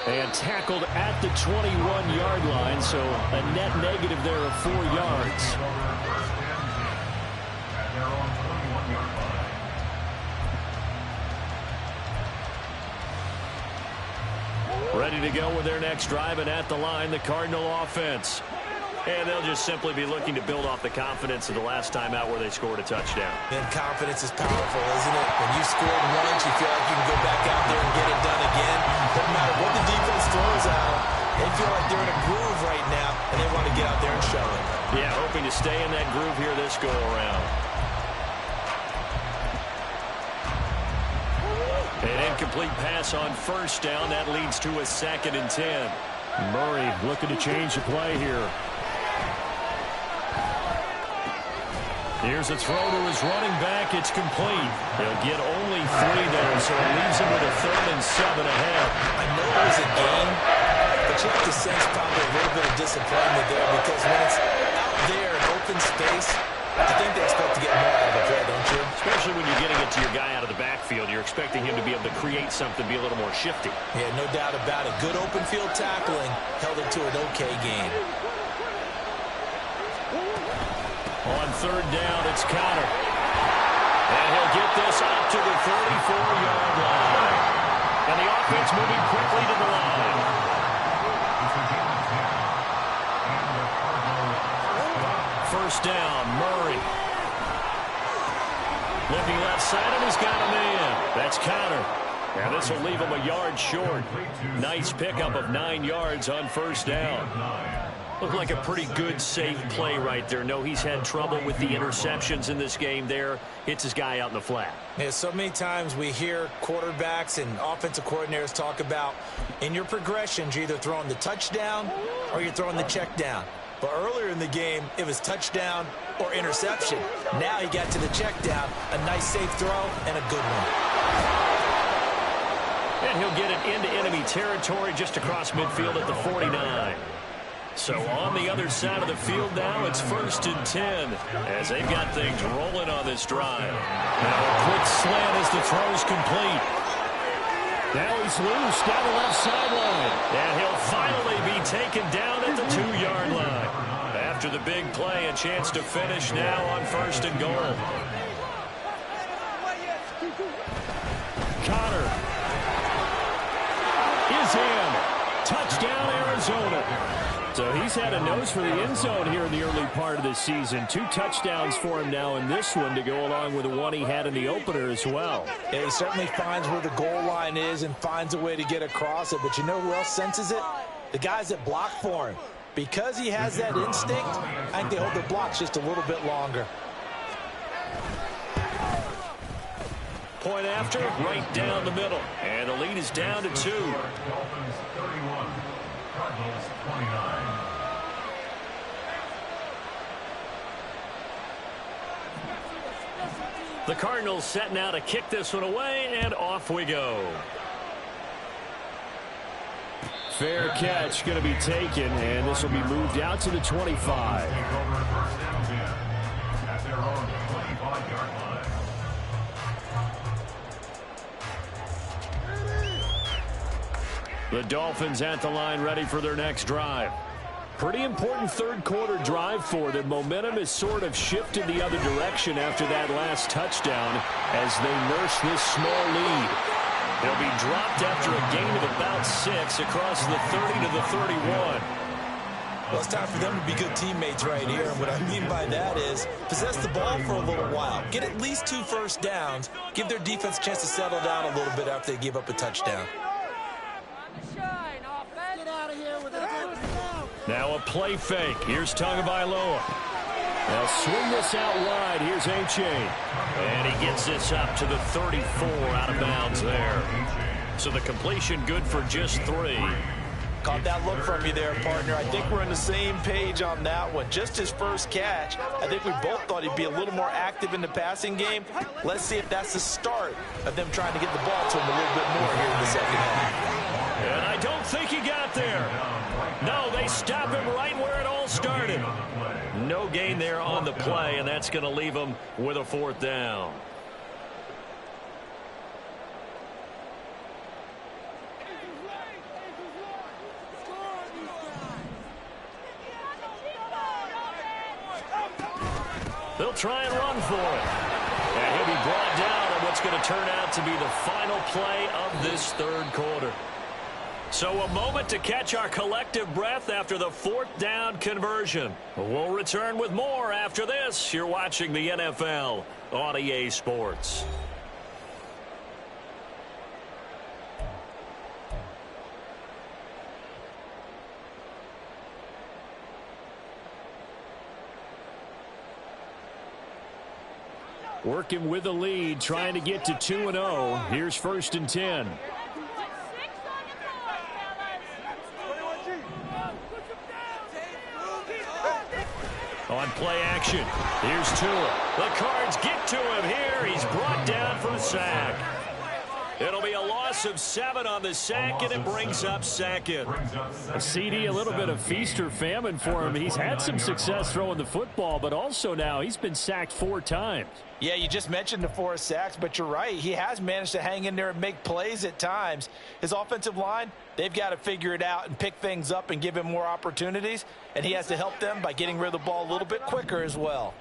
[SPEAKER 1] And tackled at the 21-yard line, so a net negative there of 4 yards.
[SPEAKER 2] At their own 21-yard line.
[SPEAKER 1] Ready to go with their next drive, and at the line, the Cardinal offense. And they'll just simply be looking to build off the confidence of the last time out where they scored a touchdown.
[SPEAKER 3] And confidence is powerful, isn't it? When you scored once, you feel like you can go back out there and get it done again. Doesn't matter what the defense throws at them. They feel like they're in a groove right now, and they want to get out there and show it.
[SPEAKER 1] Yeah, hoping to stay in that groove here this go-around. An incomplete pass on first down. That leads to a 2nd and 10. Murray looking to change the play here. Here's a throw to his running back. It's complete. He'll get only 3 there, so it leaves him with a 3rd and 7 ahead.
[SPEAKER 3] I know it was a game, but you have to sense probably a little bit of disappointment there because when it's out there in open space, I think they expect to get more out of the play, don't you?
[SPEAKER 1] Especially when you're getting it to your guy out of the backfield. You're expecting him to be able to create something, be a little more shifty.
[SPEAKER 3] Yeah, no doubt about it. Good open field tackling held it to an okay game.
[SPEAKER 1] On 3rd down, it's Connor. And he'll get this up to the 34-yard line. And the offense moving quickly to the line. First down, Murray. Looking left side, and he's got a man. That's Connor. And this will leave him a yard short. Nice pickup of 9 yards on first down. Looked like a pretty good, safe play right there. No, he's had trouble with the interceptions in this game there. Hits his guy out in the flat.
[SPEAKER 3] Yeah, so many times we hear quarterbacks and offensive coordinators talk about in your progressions, you're either throwing the touchdown or you're throwing the check down. But earlier in the game, it was touchdown or interception. Now he got to the check down, a nice safe throw, and a good one.
[SPEAKER 1] And he'll get it into enemy territory just across midfield at the 49. So on the other side of the field now, it's 1st and 10 as they've got things rolling on this drive. Now a quick slant as the throw's complete. Now he's loose down the left sideline. And he'll finally be taken down at the 2-yard line. After the big play, a chance to finish now on 1st and goal. Connor is in. Touchdown, Arizona. So he's had a nose for the end zone here in the early part of this season. 2 touchdowns for him now in this one to go along with the one he had in the opener as well.
[SPEAKER 3] Yeah, he certainly finds where the goal line is and finds a way to get across it. But you know who else senses it? The guys that block for him. Because he has that instinct, I think they hold their blocks just a little bit longer.
[SPEAKER 1] Point after, right down the middle. And the lead is down to 2.
[SPEAKER 2] Dolphins 31, Cardinals 29.
[SPEAKER 1] The Cardinals setting out to kick this one away, and off we go. Fair catch going to be taken, and this will be moved out to the 25.
[SPEAKER 2] Take over 1st and 10 at their own 25-yard line.
[SPEAKER 1] The Dolphins at the line ready for their next drive. Pretty important third quarter drive for them. Momentum has sort of shifted the other direction after that last touchdown as they nurse this small lead. They'll be dropped after a gain of about 6 across the 30 to the 31.
[SPEAKER 3] Well, it's time for them to be good teammates right here. And what I mean by that is possess the ball for a little while. Get at least 2 first downs. Give their defense a chance to settle down a little bit after they give up a touchdown.
[SPEAKER 1] Now a play fake. Here's Tagovailoa. They'll swing this out wide. Here's H.A. And he gets this up to the 34 out of bounds there. So the completion good for just 3.
[SPEAKER 4] Caught that look from you there, partner. I think we're on the same page on that one. Just his first catch. I think we both thought he'd be a little more active in the passing game. Let's see if that's the start of them trying to get the ball to him a little bit more here in the second half.
[SPEAKER 1] And I don't think he got there. No, they stop him right where it all started. No gain there on the play, and that's going to leave him with a 4th down. They'll try and run for it. And he'll be brought down on what's going to turn out to be the final play of this third quarter. So a moment to catch our collective breath after the 4th down conversion. We'll return with more after this. You're watching the NFL on EA Sports. Working with the lead, trying to get to 2-0. Here's 1st and 10. On play action, here's Tua. The Cards get to him here. He's brought down for a sack. It'll be a loss of 7 on the sack, and it brings up 2nd. A CD, a little bit of feast or famine for him. He's had some success throwing the football, but also now he's been sacked 4 times.
[SPEAKER 4] Yeah, you just mentioned the 4 sacks, but you're right. He has managed to hang in there and make plays at times. His offensive line, they've got to figure it out and pick things up and give him more opportunities, and he has to help them by getting rid of the ball a little bit quicker as well.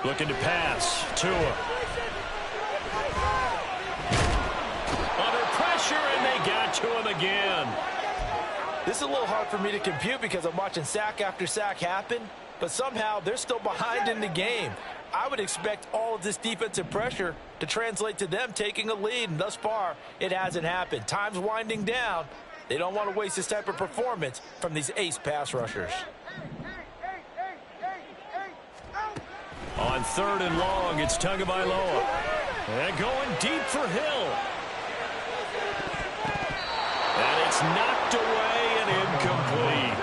[SPEAKER 1] Looking to pass. Tua. Under pressure, and they got to him again.
[SPEAKER 4] This is a little hard for me to compute because I'm watching sack after sack happen, but somehow they're still behind in the game. I would expect all of this defensive pressure to translate to them taking a lead, and thus far, it hasn't happened. Time's winding down. They don't want to waste this type of performance from these ace pass rushers.
[SPEAKER 1] On 3rd and long, it's Tagovailoa. And going deep for Hill. And it's knocked away and incomplete.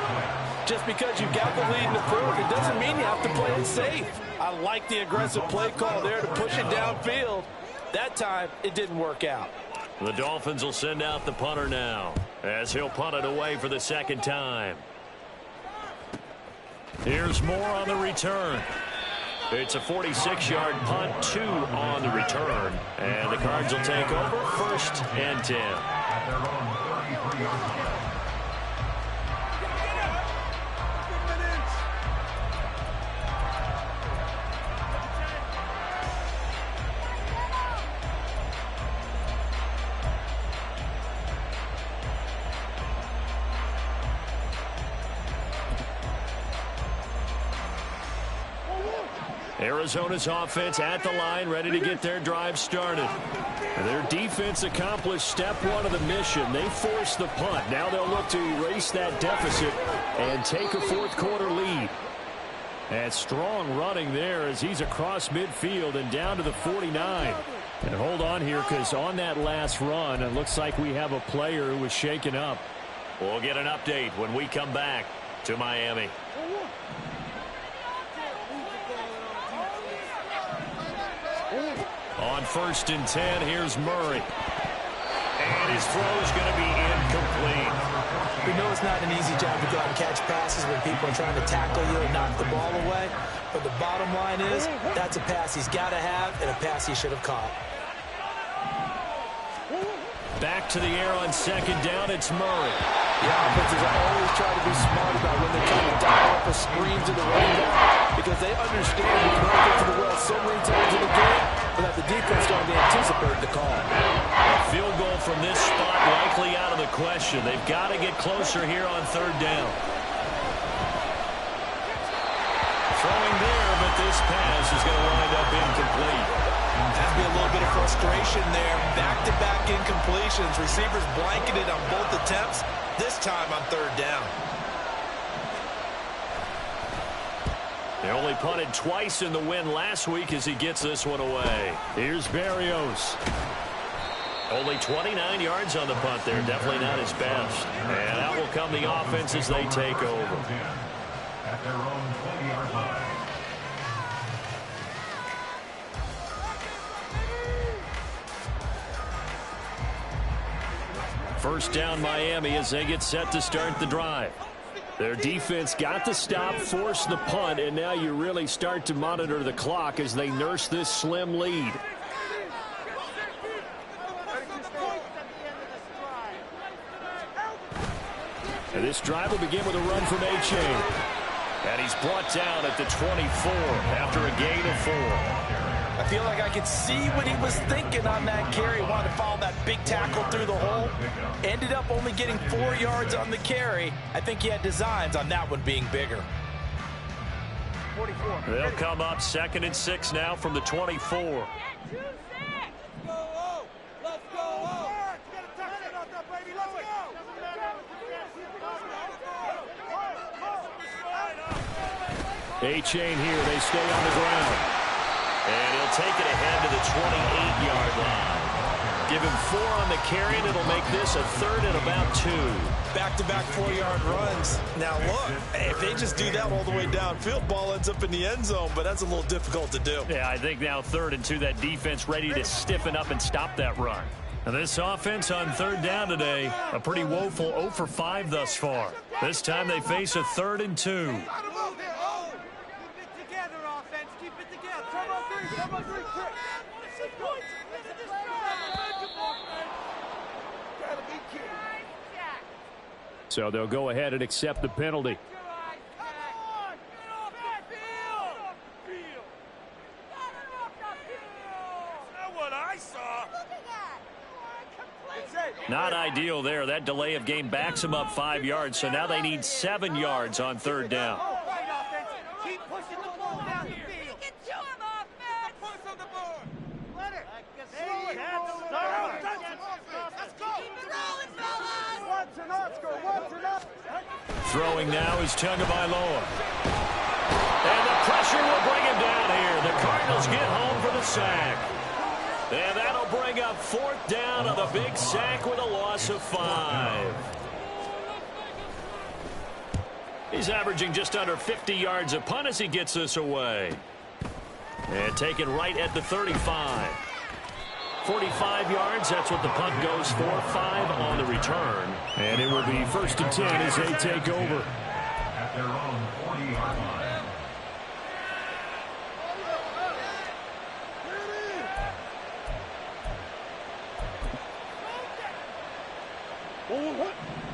[SPEAKER 4] Just because you got the lead in the fourth, it doesn't mean you have to play it safe. I like the aggressive play call there to push it downfield. That time, it didn't work out.
[SPEAKER 1] The Dolphins will send out the punter now, as he'll punt it away for the 2nd time. Here's Moore on the return. It's a 46-yard punt, 2 on the return. And the Cards will take over 1st and 10.
[SPEAKER 2] At their own 33-yard line.
[SPEAKER 1] Arizona's offense at the line, ready to get their drive started. Their defense accomplished step 1 of the mission. They forced the punt. Now they'll look to erase that deficit and take a 4th quarter lead. And strong running there as he's across midfield and down to the 49. And hold on here, because on that last run, it looks like we have a player who was shaken up. We'll get an update when we come back to Miami. On 1st and 10, here's Murray. And his throw's going to be incomplete.
[SPEAKER 3] We know it's not an easy job to go out and catch passes when people are trying to tackle you and knock the ball away. But the bottom line is, that's a pass he's got to have and a pass he should have caught.
[SPEAKER 1] Back to the air on 2nd down, it's Murray.
[SPEAKER 4] The offenses always try to be smart about when they're trying to dial up a screen to the running back, because they understand we can only get to the well so many times in the game, but that the defense don't anticipate the call.
[SPEAKER 1] A field goal from this spot likely out of the question. They've got to get closer here on 3rd down. Throwing there, but this pass is going to wind up incomplete.
[SPEAKER 3] Has to be a little bit of frustration there. Back-to-back incompletions. Receivers blanketed on both attempts, this time on 3rd down.
[SPEAKER 1] They only punted twice in the win last week as he gets this one away. Here's Berrios. Only 29 yards on the punt there. Definitely not his best. And out will come the offense as they take over.
[SPEAKER 2] At their own 20-yard line.
[SPEAKER 1] First down Miami as they get set to start the drive. Their defense got the stop, forced the punt, and now you really start to monitor the clock as they nurse this slim lead. And this drive will begin with a run from A-Chain. And he's brought down at the 24 after a gain of 4.
[SPEAKER 4] I feel like I could see what he was thinking on that carry. Wanted to follow that big tackle through the hole. Ended up only getting 4 yards on the carry. I think he had designs on that one being bigger.
[SPEAKER 5] 44.
[SPEAKER 1] They'll come up 2nd and 6 now from the 24. A-Chain here. They stay on the ground. And he'll take it ahead to the 28-yard line. Give him 4 on the carry, and it'll make this a 3rd and about 2.
[SPEAKER 3] Back-to-back 4-yard runs. Now, look, if they just do that all the way downfield, ball ends up in the end zone, but that's a little difficult to do.
[SPEAKER 1] Yeah, I think now 3rd and 2, that defense ready to stiffen up and stop that run. And this offense on 3rd down today, a pretty woeful 0 for 5 thus far. This time they face a 3rd and 2. So they'll go ahead and accept the penalty. Not ideal there. That delay of game backs them up 5 yards, so now they need 7 yards on 3rd down.
[SPEAKER 5] Keep
[SPEAKER 1] Throwing now is Tagovailoa. And the pressure will bring him down here. The Cardinals get home for the sack. And that'll bring up 4th down on the big sack with a loss of 5. He's averaging just under 50 yards a punt as he gets this away. And taken right at the 35. 45 yards, that's what the punt goes for. 5 on the return. And it will be 1st and 10 as they take over.
[SPEAKER 2] At their own 40-yard line.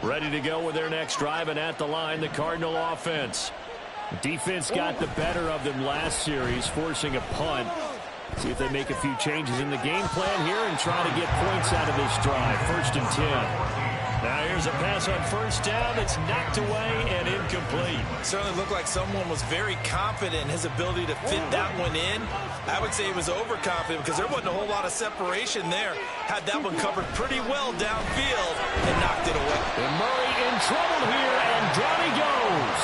[SPEAKER 1] Ready to go with their next drive, and at the line, the Cardinal offense. Defense got the better of them last series, forcing a punt. See if they make a few changes in the game plan here and try to get points out of this drive. 1st and 10. Now here's a pass on 1st down. It's knocked away and incomplete.
[SPEAKER 4] Certainly looked like someone was very confident in his ability to fit that one in. I would say he was overconfident because there wasn't a whole lot of separation there. Had that one covered pretty well downfield and knocked it away.
[SPEAKER 1] And Murray in trouble here, and down he goes.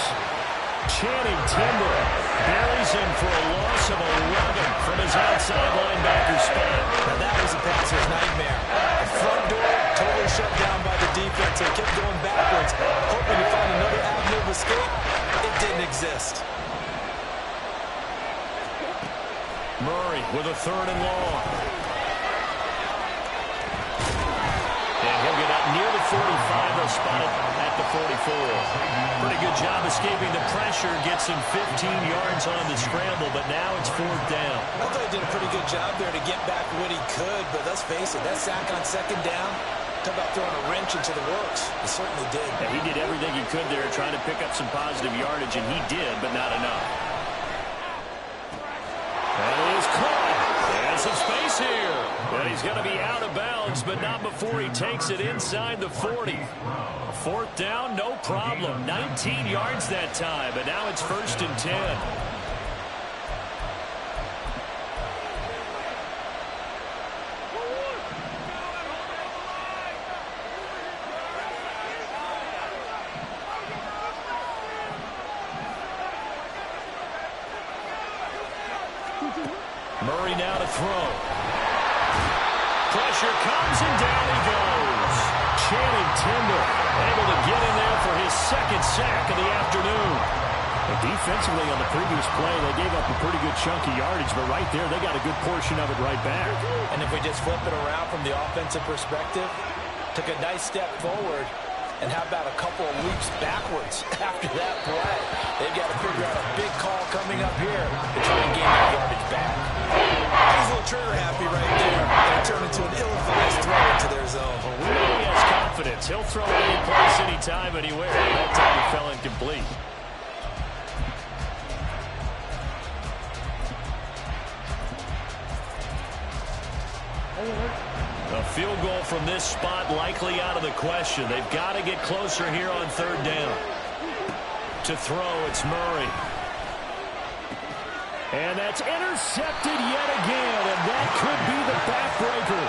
[SPEAKER 1] Channing Timber buries him for a loss of 11 from his outside linebacker spot.
[SPEAKER 4] Now that was a passer's nightmare. The front door totally shut down by the defense and kept going backwards, hoping to find another avenue of escape. It didn't exist.
[SPEAKER 1] Murray with a 3rd and long. And he'll get up near the 45. They'll spot it at the 44. Pretty good job escaping the pressure. Gets him 15 yards on the scramble, but now it's 4th down.
[SPEAKER 4] I thought he did a pretty good job there to get back what he could, but let's face it, that sack on 2nd down, talk about throwing a wrench into the works. He certainly did.
[SPEAKER 1] Yeah, he did everything he could there, trying to pick up some positive yardage, and he did, but not enough. That is caught. There's some space here. And he's going to be out of bounds, but not before he takes it inside the 40. 4th down, no problem. 19 yards that time, but now it's 1st and 10. Murray now to throw. Pressure comes and down he goes. Channing Timber able to get in there for his 2nd sack of the afternoon. And defensively on the previous play, they gave up a pretty good chunk of yardage, but right there they got a good portion of it right back.
[SPEAKER 4] And if we just flip it around from the offensive perspective, took a nice step forward, and how about a couple of leaps backwards after that play? They've got to figure out a big call coming up here to try and gain that yardage back. He's a little trigger happy right there. They turn into an ill-advised throw into their zone.
[SPEAKER 1] Well, we know he has confidence. He'll throw it any place, anytime, anywhere. That time he fell incomplete. A field goal from this spot likely out of the question. They've got to get closer here on 3rd down. To throw, it's Murray. And that's intercepted yet again, and that could be the backbreaker.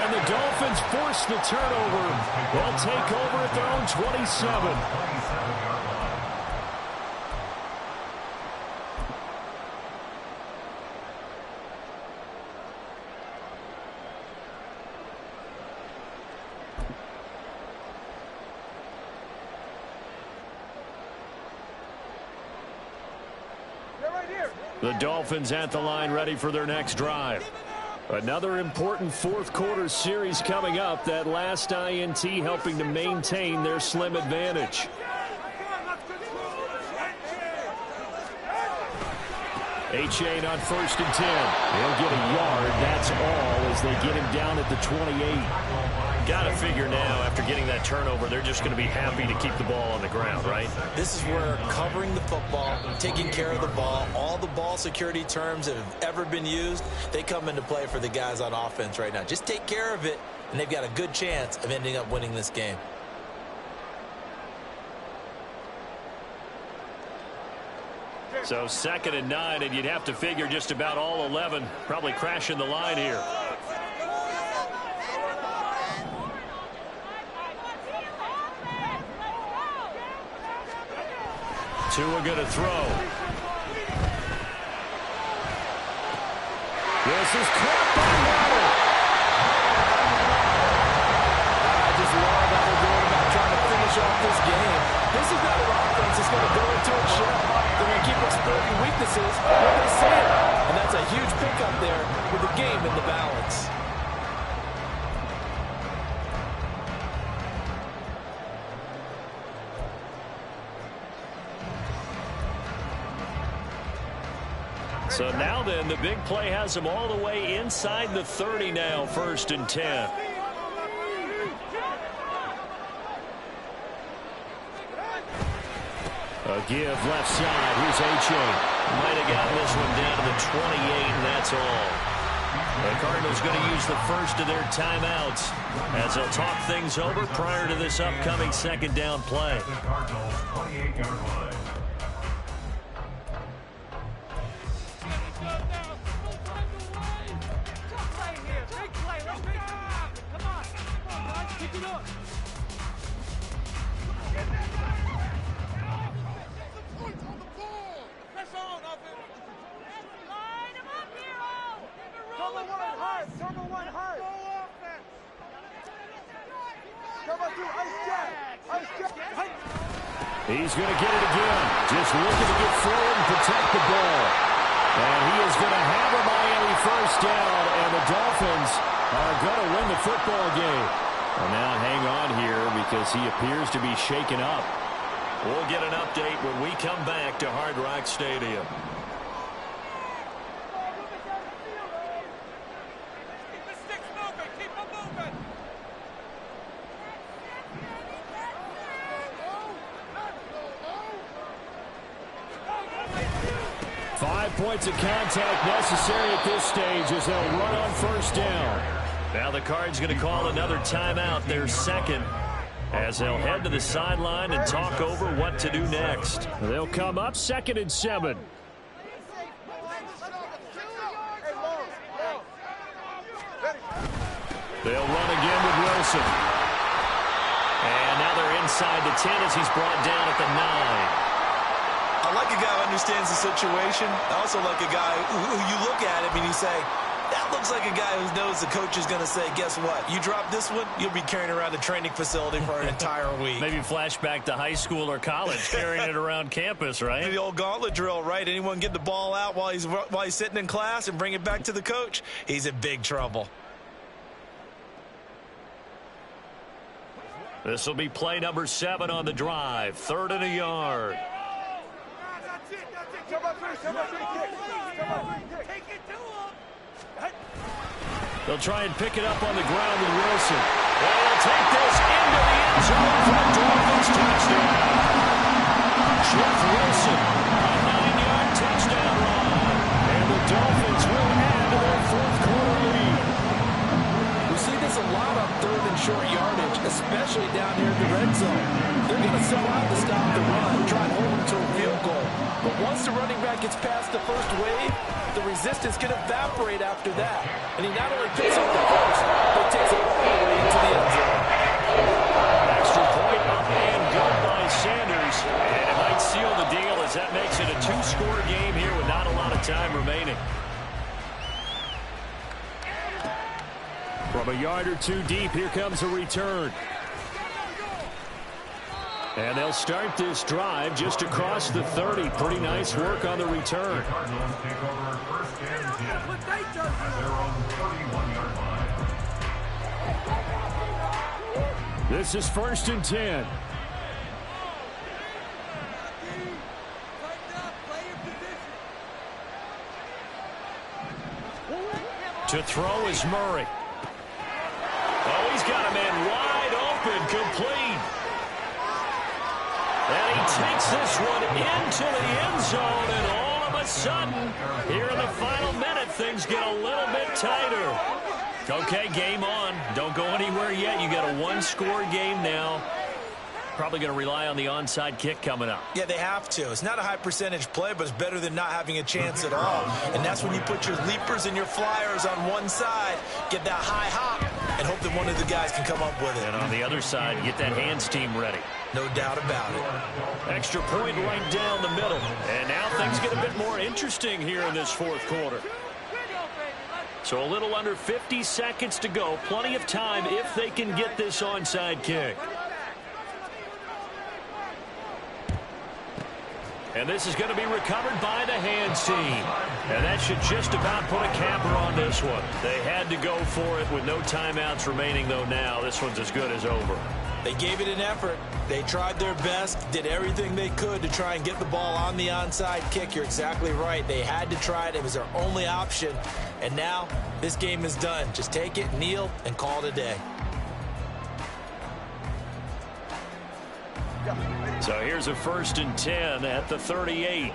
[SPEAKER 1] And the Dolphins force the turnover. They'll take over at their own 27. The Dolphins at the line, ready for their next drive. Another important 4th quarter series coming up. That last INT helping to maintain their slim advantage. Achane on 1st and 10. He'll get a yard. That's all as they get him down at the 28. Got to figure now, after getting that turnover, they're just going to be happy to keep the ball on the ground, right?
[SPEAKER 4] This is where covering the football, taking care of the ball, all the ball security terms that have ever been used, they come into play for the guys on offense right now. Just take care of it, and they've got a good chance of ending up winning this game.
[SPEAKER 1] So 2nd and 9, and you'd have to figure just about all 11 probably crashing the line here. Tua going to throw. This is caught by Waddle.
[SPEAKER 4] I just love how they're going about trying to finish off this game. This is not an offense that's going to go into a shell. They're going to keep exploiting weaknesses where they see it. And that's a huge pickup there with the game in the balance.
[SPEAKER 1] So now then, the big play has them all the way inside the 30 now, 1st and 10. A give left side. Here's H.A. Might have gotten this one down to the 28, and that's all. The Cardinals going to use the first of their timeouts as they'll talk things over prior to this upcoming 2nd down play.
[SPEAKER 2] The Cardinals 28-yard line.
[SPEAKER 1] He's going to get it again. Just looking to get forward and protect the ball. And he is going to have a Miami 1st down, and the Dolphins are going to win the football game. Well, now hang on here because he appears to be shaken up. We'll get an update when we come back to Hard Rock Stadium.
[SPEAKER 5] Keep the sticks moving. Keep them moving.
[SPEAKER 1] 5 points of contact necessary at this stage as they'll run on 1st down. Now the Cards going to call another timeout, their 2nd, as they'll head to the sideline and talk over what to do next. They'll come up 2nd and 7. They'll run again with Wilson. And now they're inside the 10 as he's brought down at the 9.
[SPEAKER 4] I like a guy who understands the situation. I also like a guy who you look at him and you say, that looks like a guy who knows the coach is going to say, guess what? You drop this one, you'll be carrying around the training facility for an entire week.
[SPEAKER 1] Maybe flashback to high school or college, carrying it around campus, right?
[SPEAKER 4] The old gauntlet drill, right? Anyone get the ball out while he's sitting in class and bring it back to the coach, he's in big trouble.
[SPEAKER 1] This will be play number 7 on the drive. 3rd and a yard. They'll try and pick it up on the ground with Wilson. And he'll take this into the end zone for the Dolphins touchdown. Jeff Wilson, a 9-yard touchdown run. And the Dolphins will add to their 4th quarter lead.
[SPEAKER 4] We see this a lot on 3rd and short yardage, especially down here in the red zone. They're going to sell out to stop the run, try and hold them to a field goal. But once the running back gets past the first wave, the resistance can evaporate after that. And he not only picks up the first, but takes it all the way into the end zone.
[SPEAKER 1] Extra point up and good by Sanders. And it might seal the deal as that makes it a 2-score game here with not a lot of time remaining. From a yard or 2 deep, here comes a return. And they'll start this drive just across the 30. Pretty nice work on the return.
[SPEAKER 2] The Cardinals take over 1st and 10 at their own 31-yard line.
[SPEAKER 1] This is 1st and 10. To throw is Murray. Oh, he's got a man wide open, complete. And he takes this one into the end zone, and all of a sudden, here in the final minute, things get a little bit tighter. Okay, game on. Don't go anywhere yet. You got a 1-score game now. Probably going to rely on the onside kick coming up.
[SPEAKER 4] Yeah, they have to. It's not a high percentage play, but it's better than not having a chance at all. And that's when you put your leapers and your flyers on one side, get that high hop, and hope that one of the guys can come up with it.
[SPEAKER 1] And on the other side, get that hands team ready.
[SPEAKER 3] No doubt about it.
[SPEAKER 1] Extra point right down the middle. And now things get a bit more interesting here in this fourth quarter. So a little under 50 seconds to go. Plenty of time if they can get this onside kick. And this is going to be recovered by the hands team. And that should just about put a capper on this one. They had to go for it with no timeouts remaining, though now this one's as good as over.
[SPEAKER 3] They gave it an effort. They tried their best, did everything they could to try and get the ball on the onside kick. You're exactly right. They had to try it. It was their only option. And now this game is done. Just take it, kneel, and call it a day.
[SPEAKER 1] So here's a 1st and 10 at the 38.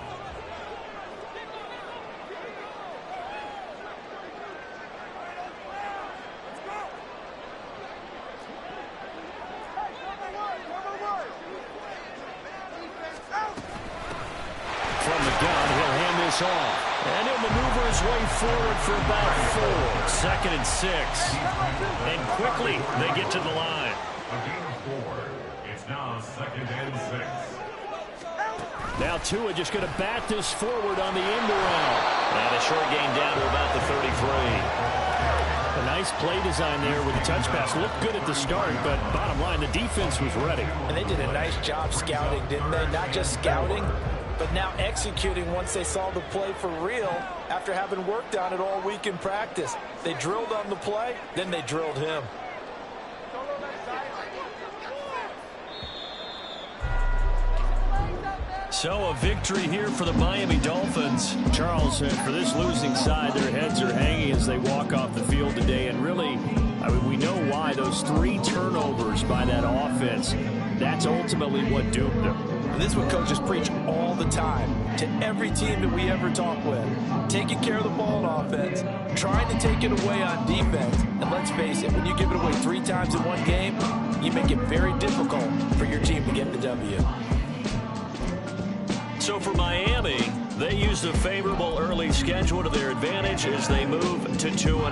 [SPEAKER 1] From the gun, he'll hand this off. And he'll maneuver his way forward for about 4. 2nd and 6. And quickly they get to the line.
[SPEAKER 2] A gain of 4. It's now 2nd and 6.
[SPEAKER 1] Now Tua just going to bat this forward on the end around. And a short gain down to about the 33. A nice play design there with the touch pass. Looked good at the start, but bottom line, the defense was ready.
[SPEAKER 4] And they did a nice job scouting, didn't they? Not just scouting, but now executing once they saw the play for real after having worked on it all week in practice. They drilled on the play, then they drilled him.
[SPEAKER 1] So a victory here for the Miami Dolphins. Charles, for this losing side, their heads are hanging as they walk off the field today. And really, I mean, we know why. Those 3 turnovers by that offense, that's ultimately what doomed them.
[SPEAKER 4] And this is what coaches preach all the time to every team that we ever talk with. Taking care of the ball on offense, trying to take it away on defense. And let's face it, when you give it away 3 times in one game, you make it very difficult for your team to get the W.
[SPEAKER 1] So for Miami, they used a favorable early schedule to their advantage as they move to 2-0.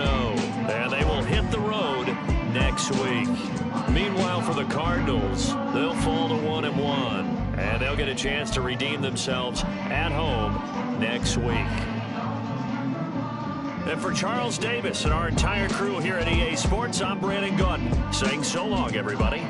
[SPEAKER 1] And they will hit the road next week. Meanwhile, for the Cardinals, they'll fall to 1-1. And they'll get a chance to redeem themselves at home next week. And for Charles Davis and our entire crew here at EA Sports, I'm Brandon Gaudin saying so long, everybody.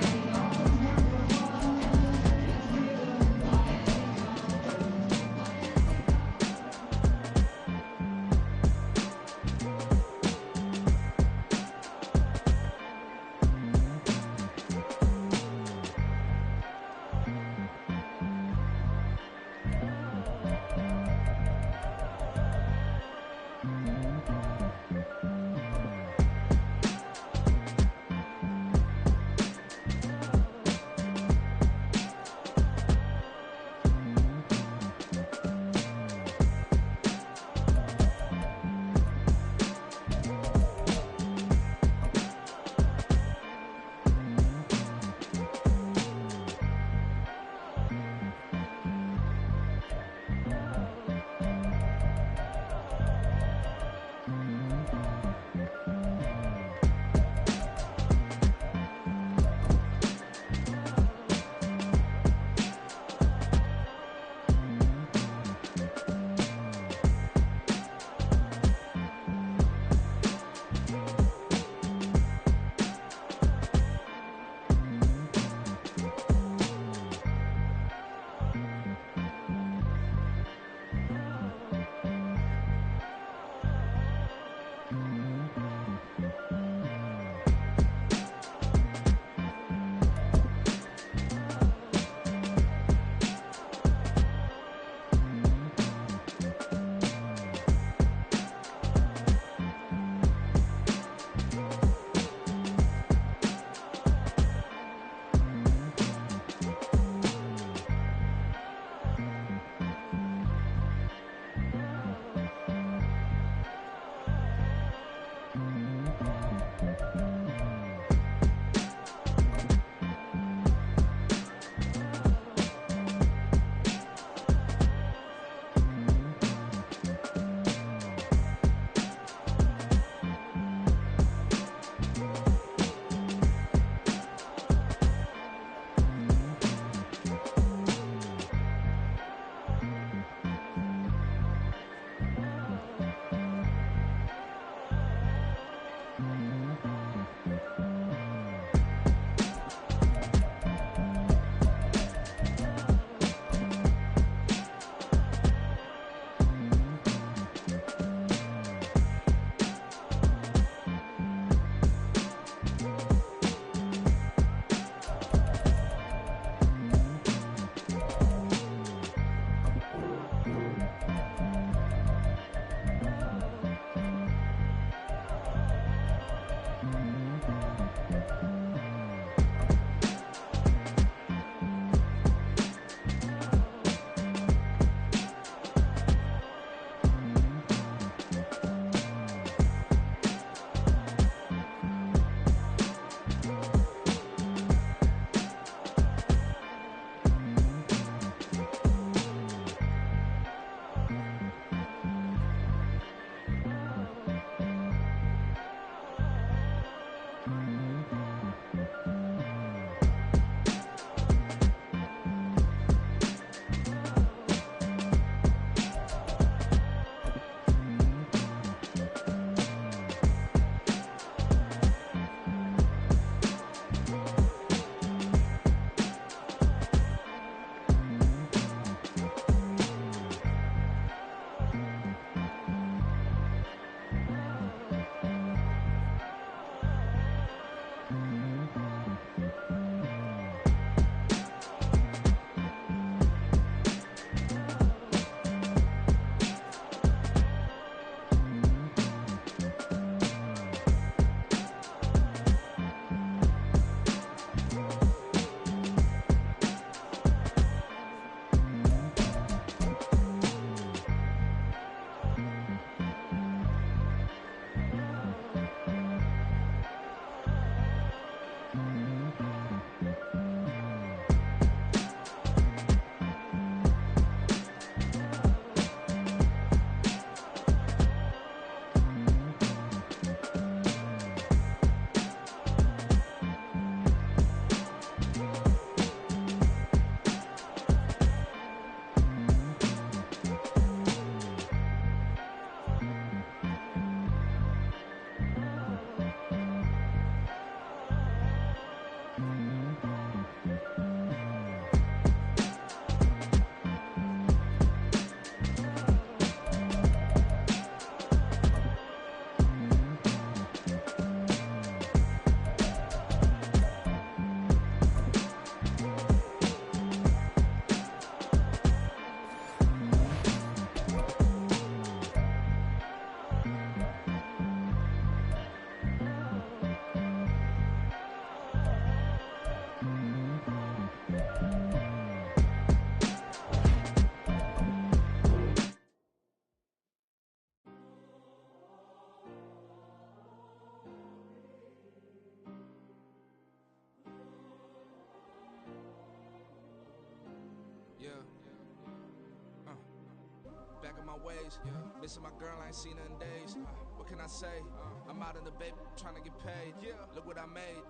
[SPEAKER 6] back on my ways. Missing my girl, I ain't seen her in days. What can I say? I'm out in the baby, trying to get paid. Look what I made.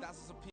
[SPEAKER 6] Thousands of people